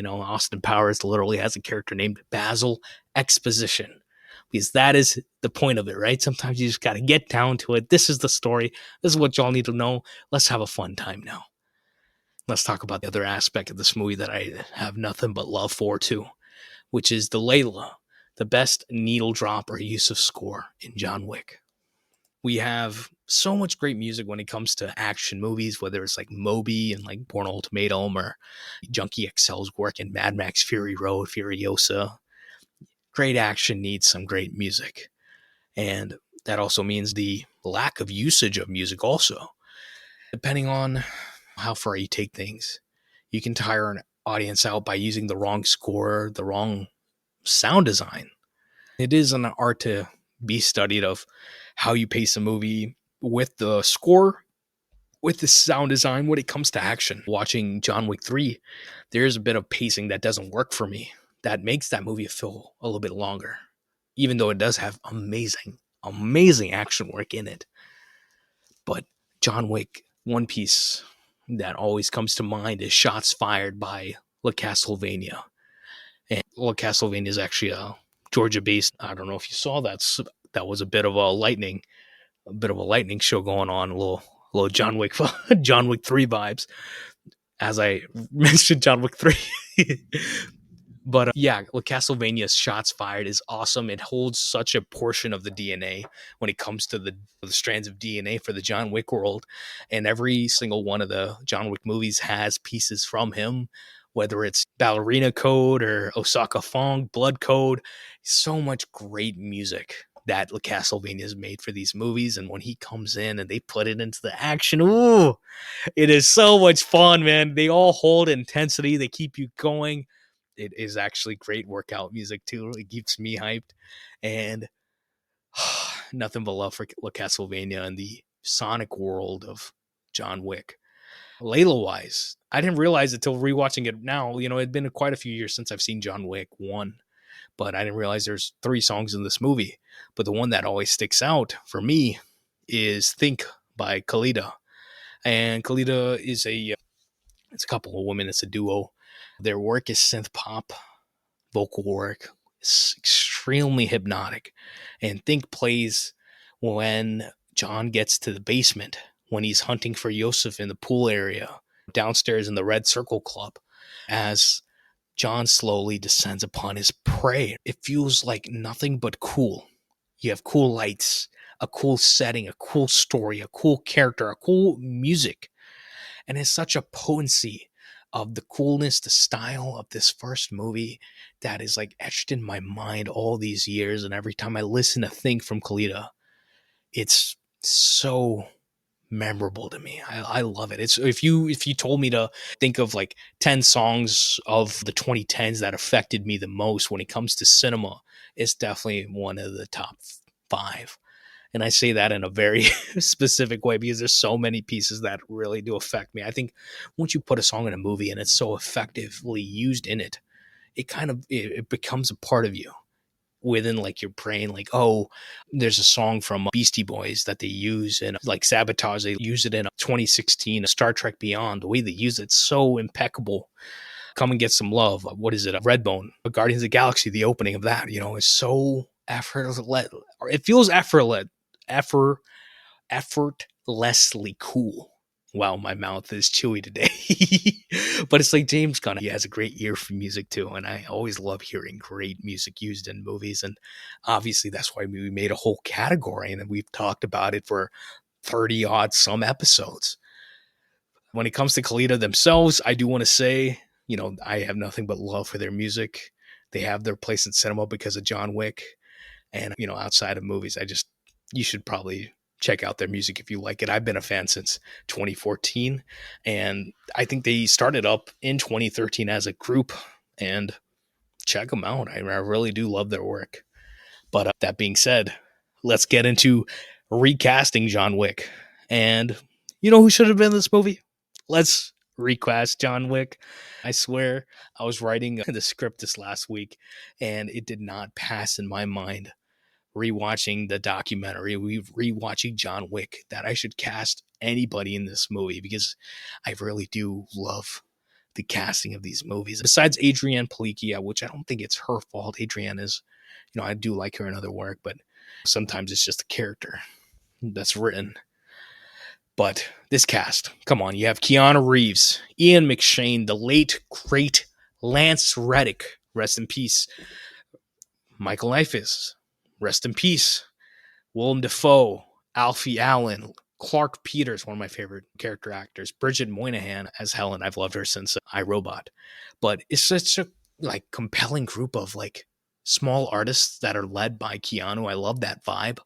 Austin Powers literally has a character named Basil Exposition, because that is the point of it, right? Sometimes you just got to get down to it. This is the story. This is what y'all need to know. Let's have a fun time now. Let's talk about the other aspect of this movie that I have nothing but love for, too, which is the Layla, the best needle drop or use of score in John Wick. We have so much great music when it comes to action movies, whether it's like Moby and like Bourne Ultimatum, or Junkie XL's work in Mad Max Fury Road, Furiosa. Great action needs some great music. And that also means the lack of usage of music also. Depending on how far you take things, you can tire an audience out by using the wrong score, the wrong sound design. It is an art to be studied of how you pace a movie with the score, with the sound design when it comes to action. Watching John Wick 3, there's a bit of pacing that doesn't work for me. That makes that movie feel a little bit longer, even though it does have amazing action work in it. But John Wick, one piece that always comes to mind is Shots Fired by La Castlevania. And La Castlevania is actually a Georgia-based. I don't know if you saw that. That was a bit of a lightning show going on. A little John Wick 3 vibes, as I mentioned John Wick 3. But yeah, Castlevania's Shots Fired is awesome. It holds such a portion of the DNA when it comes to the strands of DNA for the John Wick world. And every single one of the John Wick movies has pieces from him, whether it's Ballerina Code or Osaka Fong, Blood Code. So much great music that Castlevania has made for these movies. And when he comes in and they put it into the action, ooh, it is so much fun, man. They all hold intensity. They keep you going. It is actually great workout music too. It keeps me hyped, and nothing but love for Castlevania and the sonic world of John Wick. Layla wise, I didn't realize it till rewatching it now. It'd been quite a few years since I've seen John Wick 1, but I didn't realize there's 3 songs in this movie. But the one that always sticks out for me is Think by Khalida. And Khalida is it's a couple of women. It's a duo. Their work is synth pop, vocal work. It's extremely hypnotic. And Think plays when John gets to the basement, when he's hunting for Yosef in the pool area, downstairs in the Red Circle Club, as John slowly descends upon his prey. It feels like nothing but cool. You have cool lights, a cool setting, a cool story, a cool character, a cool music. And it's such a potency of the coolness, the style of this first movie that is like etched in my mind all these years. And every time I listen to Think from Khalida, it's so memorable to me. I love it. It's if you told me to think of like 10 songs of the 2010s that affected me the most when it comes to cinema, it's definitely one of the top 5. And I say that in a very specific way because there's so many pieces that really do affect me. I think once you put a song in a movie and it's so effectively used in it, it becomes a part of you within like your brain. Like, oh, there's a song from Beastie Boys that they use in like Sabotage. They use it in 2016 Star Trek Beyond. The way they use it's so impeccable. Come and Get Some Love. What is it? Redbone. Guardians of the Galaxy. The opening of that, is so effortless. It feels effortlessly cool. Wow, my mouth is chewy today. But it's like James Gunn. He has a great ear for music too, and I always love hearing great music used in movies. And obviously that's why we made a whole category and we've talked about it for 30 odd some episodes. When it comes to Khalida themselves, I do want to say, I have nothing but love for their music. They have their place in cinema because of John Wick. And, outside of movies, you should probably check out their music if you like it. I've been a fan since 2014, and I think they started up in 2013 as a group, and check them out. I really do love their work. But that being said, let's get into recasting John Wick. And you know who should have been in this movie? Let's recast John Wick. I swear, I was writing the script this last week, and it did not pass in my mind rewatching the documentary, rewatching John Wick, that I should cast anybody in this movie, because I really do love the casting of these movies. Besides Adrianne Palicki, which I don't think it's her fault. Adrianne is, I do like her in other work, but sometimes it's just a character that's written. But this cast, come on, you have Keanu Reeves, Ian Mcshane, the late, great Lance Reddick, rest in peace, Michael Nyqvist, rest in peace, Willem Dafoe, Alfie Allen, Clark Peters, one of my favorite character actors, Bridget Moynahan as Helen. I've loved her since iRobot. But it's such a compelling group of small artists that are led by Keanu. I love that vibe.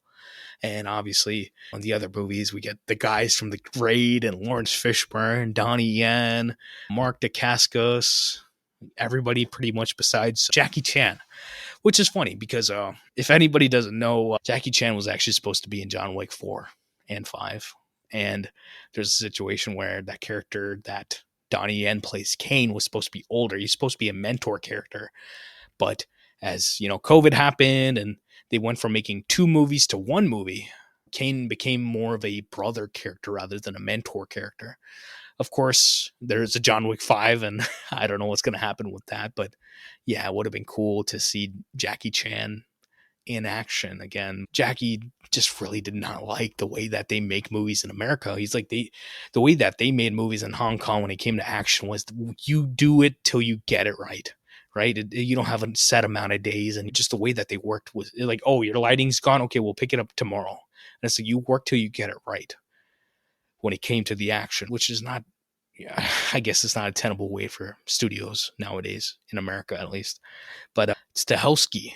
And obviously, on the other movies, we get the guys from The Raid and Lawrence Fishburne, Donnie Yen, Mark Dacascos, everybody pretty much besides Jackie Chan. Which is funny because if anybody doesn't know, Jackie Chan was actually supposed to be in John Wick 4 and 5. And there's a situation where that character that Donnie Yen plays, Kane, was supposed to be older. He's supposed to be a mentor character. But as, COVID happened and they went from making 2 movies to 1 movie, Kane became more of a brother character rather than a mentor character. Of course, there's a John Wick 5, and I don't know what's going to happen with that. But yeah, it would have been cool to see Jackie Chan in action again. Jackie just really did not like the way that they make movies in America. He's like, the way that they made movies in Hong Kong when it came to action was you do it till you get it right. Right? You don't have a set amount of days, and just the way that they worked was like, oh, your lighting's gone. Okay, we'll pick it up tomorrow. And it's like, you work till you get it right when it came to the action, which is not, I guess it's not a tenable way for studios nowadays, in America at least. But Stahelski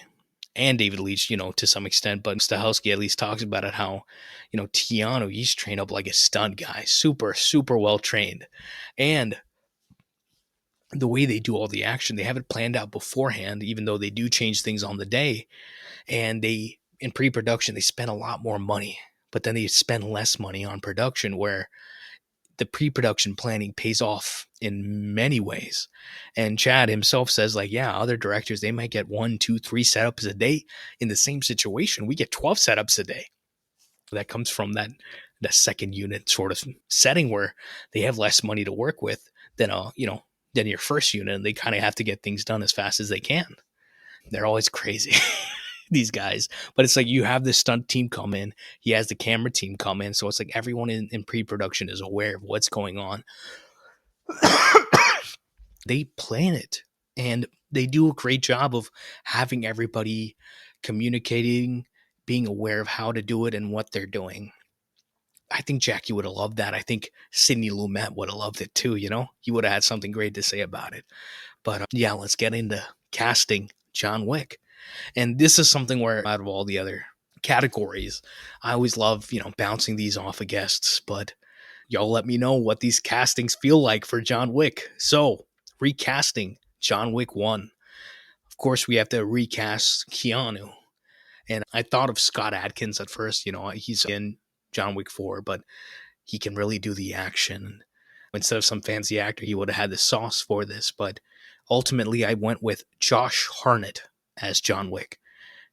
and David Leitch, to some extent, but Stahelski at least talks about it, how, Keanu, he's trained up like a stunt guy, super, super well trained. And the way they do all the action, they have it planned out beforehand, even though they do change things on the day. And in pre-production, they spend a lot more money, but then they spend less money on production, where the pre-production planning pays off in many ways. And Chad himself says, other directors, they might get 1, 2, 3 setups a day. In the same situation, we get 12 setups a day. That comes from that second unit sort of setting, where they have less money to work with than your first unit, and they kind of have to get things done as fast as they can. They're always crazy. These guys, but it's like, you have the stunt team come in, he has the camera team come in, so it's like everyone in pre-production is aware of what's going on. They plan it, and they do a great job of having everybody communicating, being aware of how to do it and what they're doing. I think Jackie would have loved that. I think Sidney Lumet would have loved it too. He would have had something great to say about it. But yeah, let's get into casting John Wick. And this is something where, out of all the other categories, I always love, bouncing these off of guests, but y'all let me know what these castings feel like for John Wick. So, recasting John Wick 1. Of course, we have to recast Keanu. And I thought of Scott Adkins at first. He's in John Wick 4, but he can really do the action. Instead of some fancy actor, he would have had the sauce for this. But ultimately, I went with Josh Hartnett as John Wick.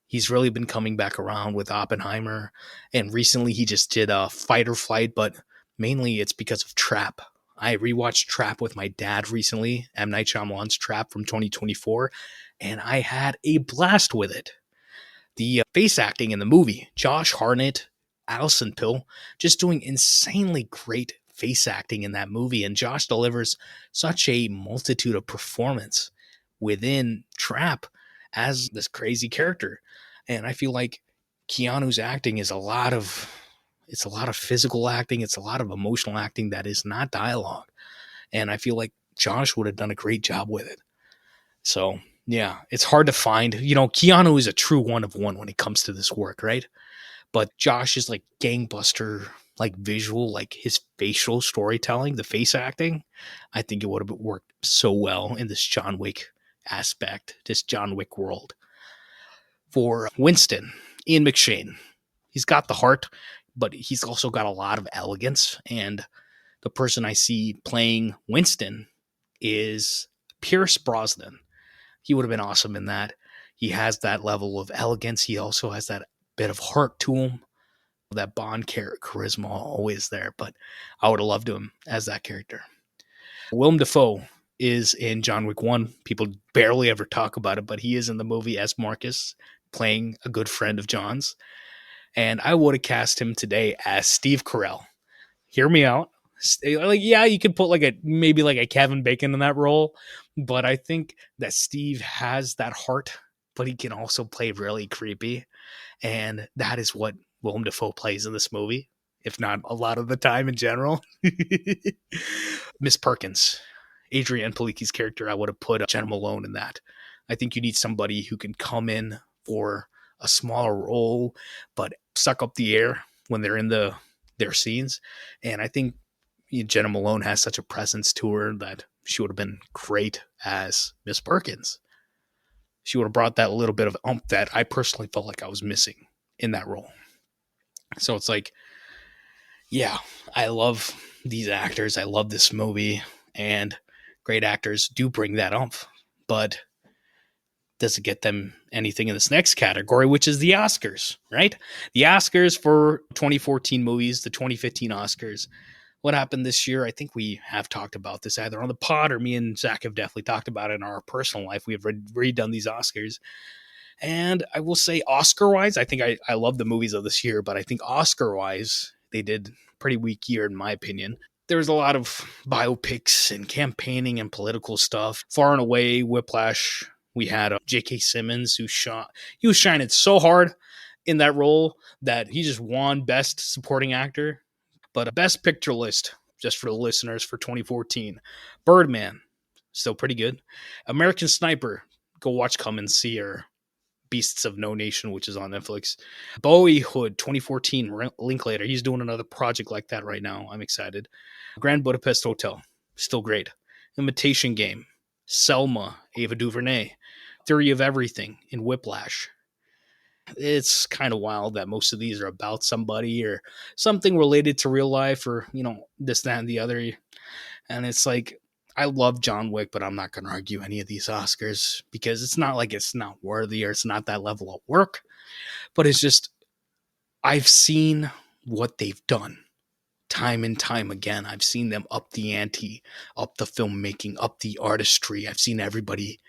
He's really been coming back around with Oppenheimer, and recently he just did a Fight or Flight, but mainly it's because of Trap. I rewatched Trap with my dad recently, M. Night Shyamalan's Trap from 2024, and I had a blast with it. The face acting in the movie, Josh Hartnett, Alison Pill, just doing insanely great face acting in that movie, and Josh delivers such a multitude of performance within Trap as this crazy character. And I feel like Keanu's acting is a lot of physical acting. It's a lot of emotional acting that is not dialogue. And I feel like Josh would have done a great job with it. So yeah, it's hard to find, Keanu is a true one of one when it comes to this work, right? But Josh is like gangbuster, like visual, like his facial storytelling, the face acting. I think it would have worked so well in this John Wick aspect, this John Wick world. For Winston, Ian Mcshane, he's got the heart, but he's also got a lot of elegance, and the person I see playing Winston is Pierce Brosnan. He would have been awesome in that. He has that level of elegance. He also has that bit of heart to him. That Bond charisma always there, but I would have loved him as that character. Willem Dafoe is in John Wick 1. People barely ever talk about it, but he is in the movie as Marcus, playing a good friend of John's. And I would have cast him today as Steve Carell. Hear me out. Like, yeah, you could put maybe like a Kevin Bacon in that role, but I think that Steve has that heart, but he can also play really creepy. And that is what Willem Dafoe plays in this movie, if not a lot of the time in general. Miss Perkins, Adrianne Palicki's character, I would have put Jenna Malone in that. I think you need somebody who can come in for a smaller role, but suck up the air when they're in their scenes. And I think Jenna Malone has such a presence to her that she would have been great as Miss Perkins. She would have brought that little bit of oomph that I personally felt like I was missing in that role. So it's like, yeah, I love these actors. I love this movie, and great actors do bring that oomph. But does it get them anything in this next category, which is the Oscars, right? The Oscars for 2014 movies, the 2015 Oscars. What happened this year? I think we have talked about this either on the pod, or me and Zach have definitely talked about it in our personal life. We have redone these Oscars. And I will say, Oscar-wise, I think I love the movies of this year, but I think Oscar-wise, they did a pretty weak year in my opinion. There was a lot of biopics and campaigning and political stuff. Far and away, Whiplash, we had J.K. Simmons, he was shining so hard in that role that he just won Best Supporting Actor. But a Best Picture list, just for the listeners, for 2014. Birdman, still pretty good. American Sniper, go watch Come and See, or Beasts of No Nation, which is on Netflix. Boyhood 2014, Linklater. He's doing another project like that right now. I'm excited. Grand Budapest Hotel, still great. Imitation Game, Selma, Ava DuVernay. Theory of Everything in Whiplash. It's kind of wild that most of these are about somebody or something related to real life, or, this, that, and the other. And it's like, I love John Wick, but I'm not going to argue any of these Oscars, because it's not like it's not worthy or it's not that level of work, but it's just, I've seen what they've done time and time again. I've seen them up the ante, up the filmmaking, up the artistry. I've seen everybody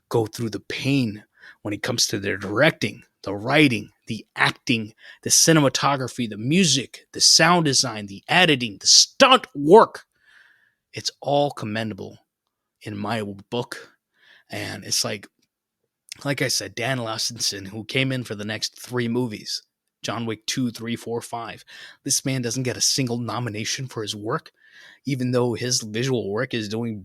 go through the pain when it comes to their directing, the writing, the acting, the cinematography, the music, the sound design, the editing, the stunt work. It's all commendable in my book. And it's like I said, Dan Lassenson, who came in for the next 3 movies, John Wick 2, 3, 4, 5. This man doesn't get a single nomination for his work, even though his visual work is doing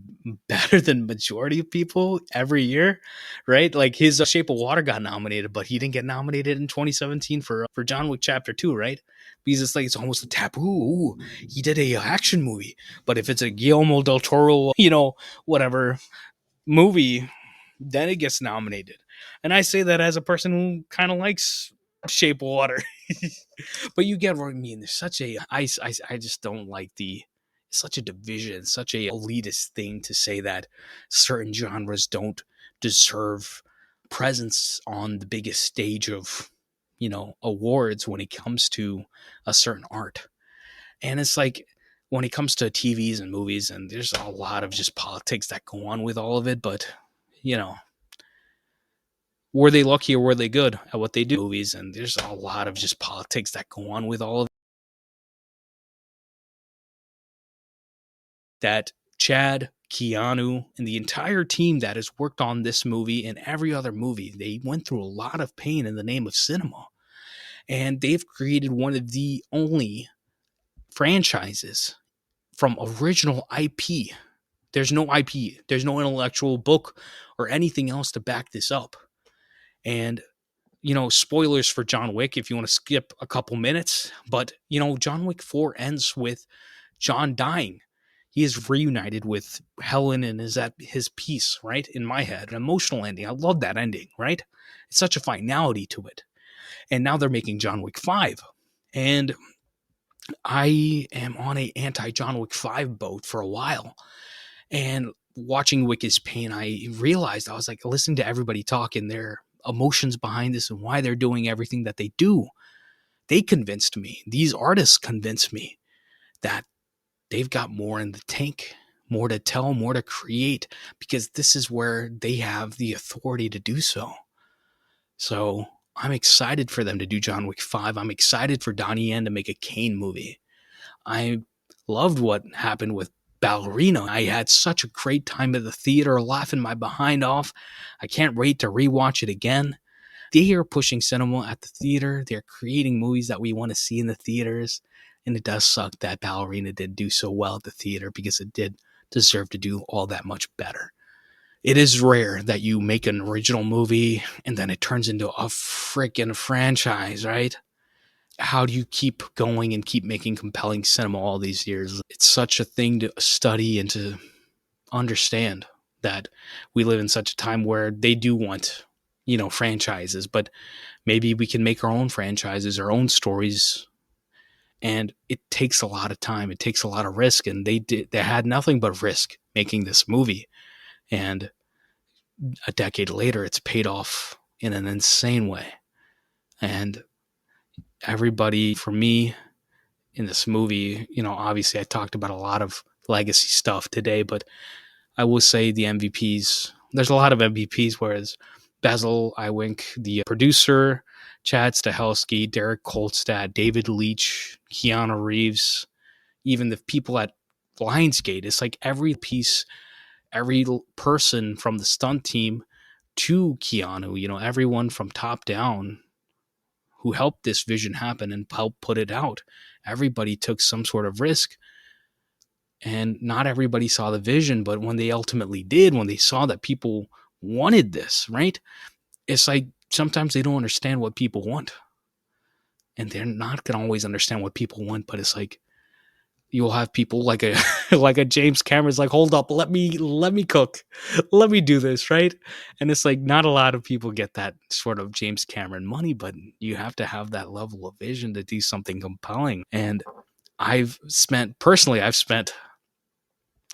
better than majority of people every year, right? Like his Shape of Water got nominated, but he didn't get nominated in 2017 for John Wick Chapter 2, right? Because it's like, it's almost a taboo. Ooh, he did a action movie. But if it's a Guillermo del Toro, whatever movie, then it gets nominated. And I say that as a person who kind of likes Shape of Water. But you get what I mean. There's such a, I just don't like such a division, such a elitist thing to say that certain genres don't deserve presence on the biggest stage of, awards when it comes to a certain art. And it's like, when it comes to TVs and movies, and there's a lot of just politics that go on with all of it, but, were they lucky or were they good at what they do? Movies, and there's a lot of just politics that go on with all of that. Chad, Keanu, and the entire team that has worked on this movie and every other movie, they went through a lot of pain in the name of cinema. And they've created one of the only franchises from original IP. There's no IP. There's no intellectual book or anything else to back this up. And, spoilers for John Wick if you want to skip a couple minutes. But, John Wick 4 ends with John dying. He is reunited with Helen and is at his peace, right? In my head, an emotional ending. I love that ending, right? It's such a finality to it. And now they're making John Wick 5. And I am on a anti-John Wick 5 boat for a while. And watching Wick is Pain, I realized, I was like, listening to everybody talk and their emotions behind this and why they're doing everything that they do. They convinced me, these artists convinced me that they've got more in the tank, more to tell, more to create, because this is where they have the authority to do so. So I'm excited for them to do John Wick 5. I'm excited for Donnie Yen to make a Kane movie. I loved what happened with Ballerina. I had such a great time at the theater, laughing my behind off. I can't wait to rewatch it again. They are pushing cinema at the theater. They're creating movies that we want to see in the theaters. And it does suck that Ballerina didn't do so well at the theater, because it did deserve to do all that much better. It is rare that you make an original movie and then it turns into a freaking franchise, right? How do you keep going and keep making compelling cinema all these years? It's such a thing to study and to understand, that we live in such a time where they do want, franchises, but maybe we can make our own franchises, our own stories. And it takes a lot of time. It takes a lot of risk. And they had nothing but risk making this movie. And a decade later, it's paid off in an insane way. And everybody, for me, in this movie, obviously I talked about a lot of legacy stuff today, but I will say the MVPs, there's a lot of MVPs, whereas Basil Iwink, the producer, Chad Stahelski, Derek Kolstad, David Leitch, Keanu Reeves, even the people at Lionsgate, it's like every piece, every person from the stunt team to Keanu, everyone from top down who helped this vision happen and helped put it out. Everybody took some sort of risk, and not everybody saw the vision, but when they ultimately did, when they saw that people wanted this, right? It's like sometimes they don't understand what people want, and they're not going to always understand what people want, but it's like you'll have people like a like a James Cameron's like, hold up, let me cook, let me do this, right? And it's like not a lot of people get that sort of James Cameron money, but you have to have that level of vision to do something compelling. And I've spent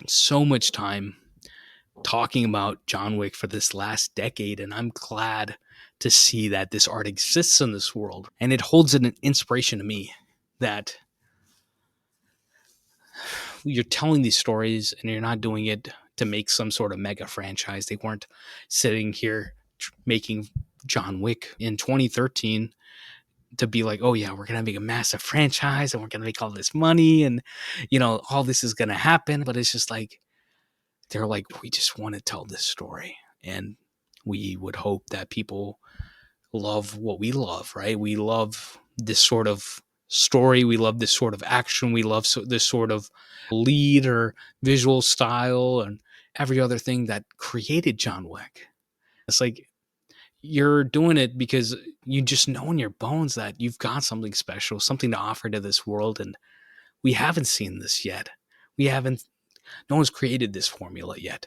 so much time talking about John Wick for this last decade, and I'm glad to see that this art exists in this world, and it holds an inspiration to me that you're telling these stories and you're not doing it to make some sort of mega franchise. They weren't sitting here making John Wick in 2013 to be like, oh yeah, we're going to make a massive franchise and we're going to make all this money and, all this is going to happen. But it's just like, they're like, we just want to tell this story. And we would hope that people love what we love, right? We love this sort of story. We love this sort of action. We love this sort of lead or visual style and every other thing that created John Wick. It's like you're doing it because you just know in your bones that you've got something special, something to offer to this world. And we haven't seen this yet. No one's created this formula yet.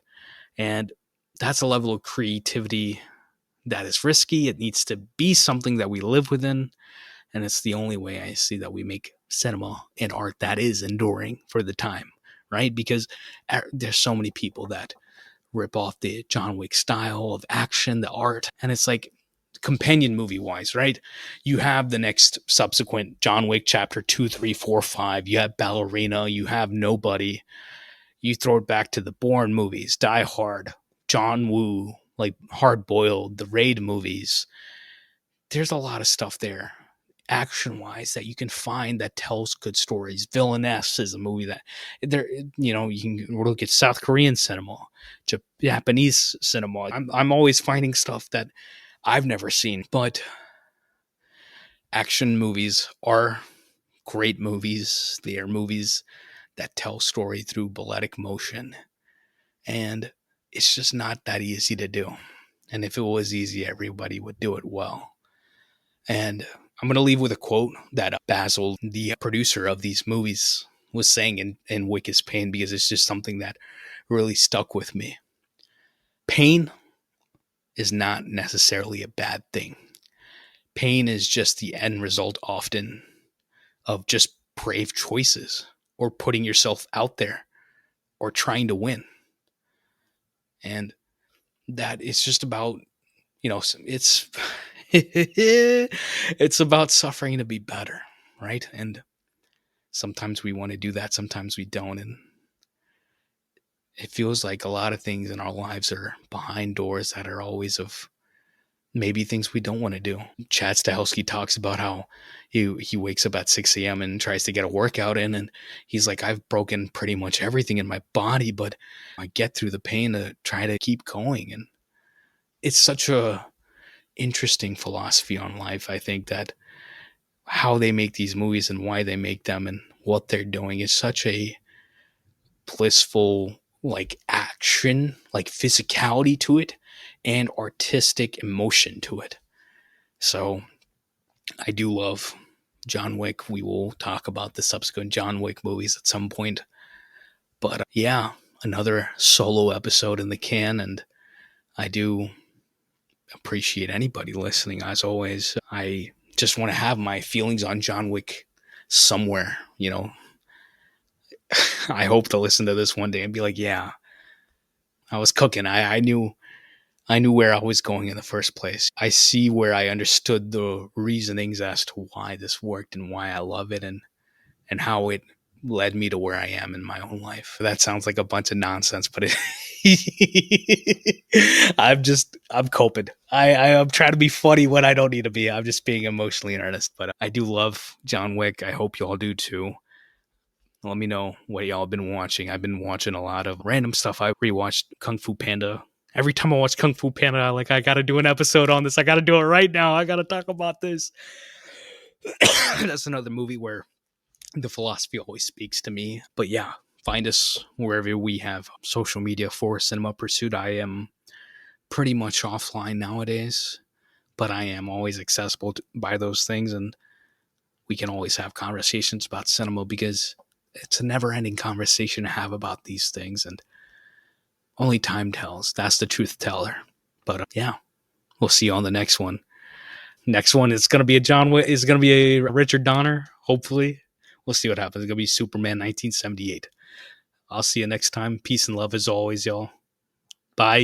And that's a level of creativity that is risky. It needs to be something that we live within. And it's the only way I see that we make cinema and art that is enduring for the time, right? Because there's so many people that rip off the John Wick style of action, the art. And it's like companion movie wise, right? You have the next subsequent John Wick chapter 2, 3, 4, 5. You have Ballerina. You have Nobody. You throw it back to the Bourne movies, Die Hard, John Woo, like Hard Boiled, the Raid movies. There's a lot of stuff there, action wise, that you can find that tells good stories. Villainess is a movie that there, you can look at South Korean cinema, Japanese cinema. I'm always finding stuff that I've never seen, but action movies are great movies. They are movies that tell story through balletic motion. And it's just not that easy to do. And if it was easy, everybody would do it well. And I'm going to leave with a quote that Basil, the producer of these movies, was saying in Wick is Pain, because it's just something that really stuck with me. Pain is not necessarily a bad thing. Pain is just the end result often of just brave choices or putting yourself out there or trying to win. And that it's just about, it's it's about suffering to be better, right? And sometimes we want to do that, sometimes we don't. And it feels like a lot of things in our lives are behind doors that are always of maybe things we don't want to do. Chad Stahelski talks about how he wakes up at 6 a.m. and tries to get a workout in, and he's like, I've broken pretty much everything in my body, but I get through the pain to try to keep going. And it's such a interesting philosophy on life. I think that how they make these movies and why they make them and what they're doing is such a blissful, like, action, like physicality to it and artistic emotion to it. So I do love John Wick. We will talk about the subsequent John Wick movies at some point. But yeah, another solo episode in the can. And I do appreciate anybody listening. As always, I just want to have my feelings on John Wick somewhere. I hope to listen to this one day and be like, yeah, I was cooking. I knew where I was going in the first place. I see where I understood the reasonings as to why this worked and why I love it, and how it led me to where I am in my own life. That sounds like a bunch of nonsense, but I'm coping. I'm trying to be funny when I don't need to be. I'm just being emotionally earnest, but I do love John Wick. I hope you all do too. Let me know what y'all been watching. I've been watching a lot of random stuff. I rewatched Kung Fu Panda. Every time I watch Kung Fu Panda, I got to do an episode on this. I got to do it right now. I got to talk about this. That's another movie where the philosophy always speaks to me. But yeah, find us wherever we have social media for Cinema Pursuit. I am pretty much offline nowadays, but I am always accessible by those things. And we can always have conversations about cinema because it's a never ending conversation to have about these things. And only time tells. That's the truth teller. But yeah, we'll see you on the next one. Next one is going to be a John Wick. Is going to be a Richard Donner, hopefully. We'll see what happens. It's going to be Superman 1978. I'll see you next time. Peace and love as always, y'all. Bye.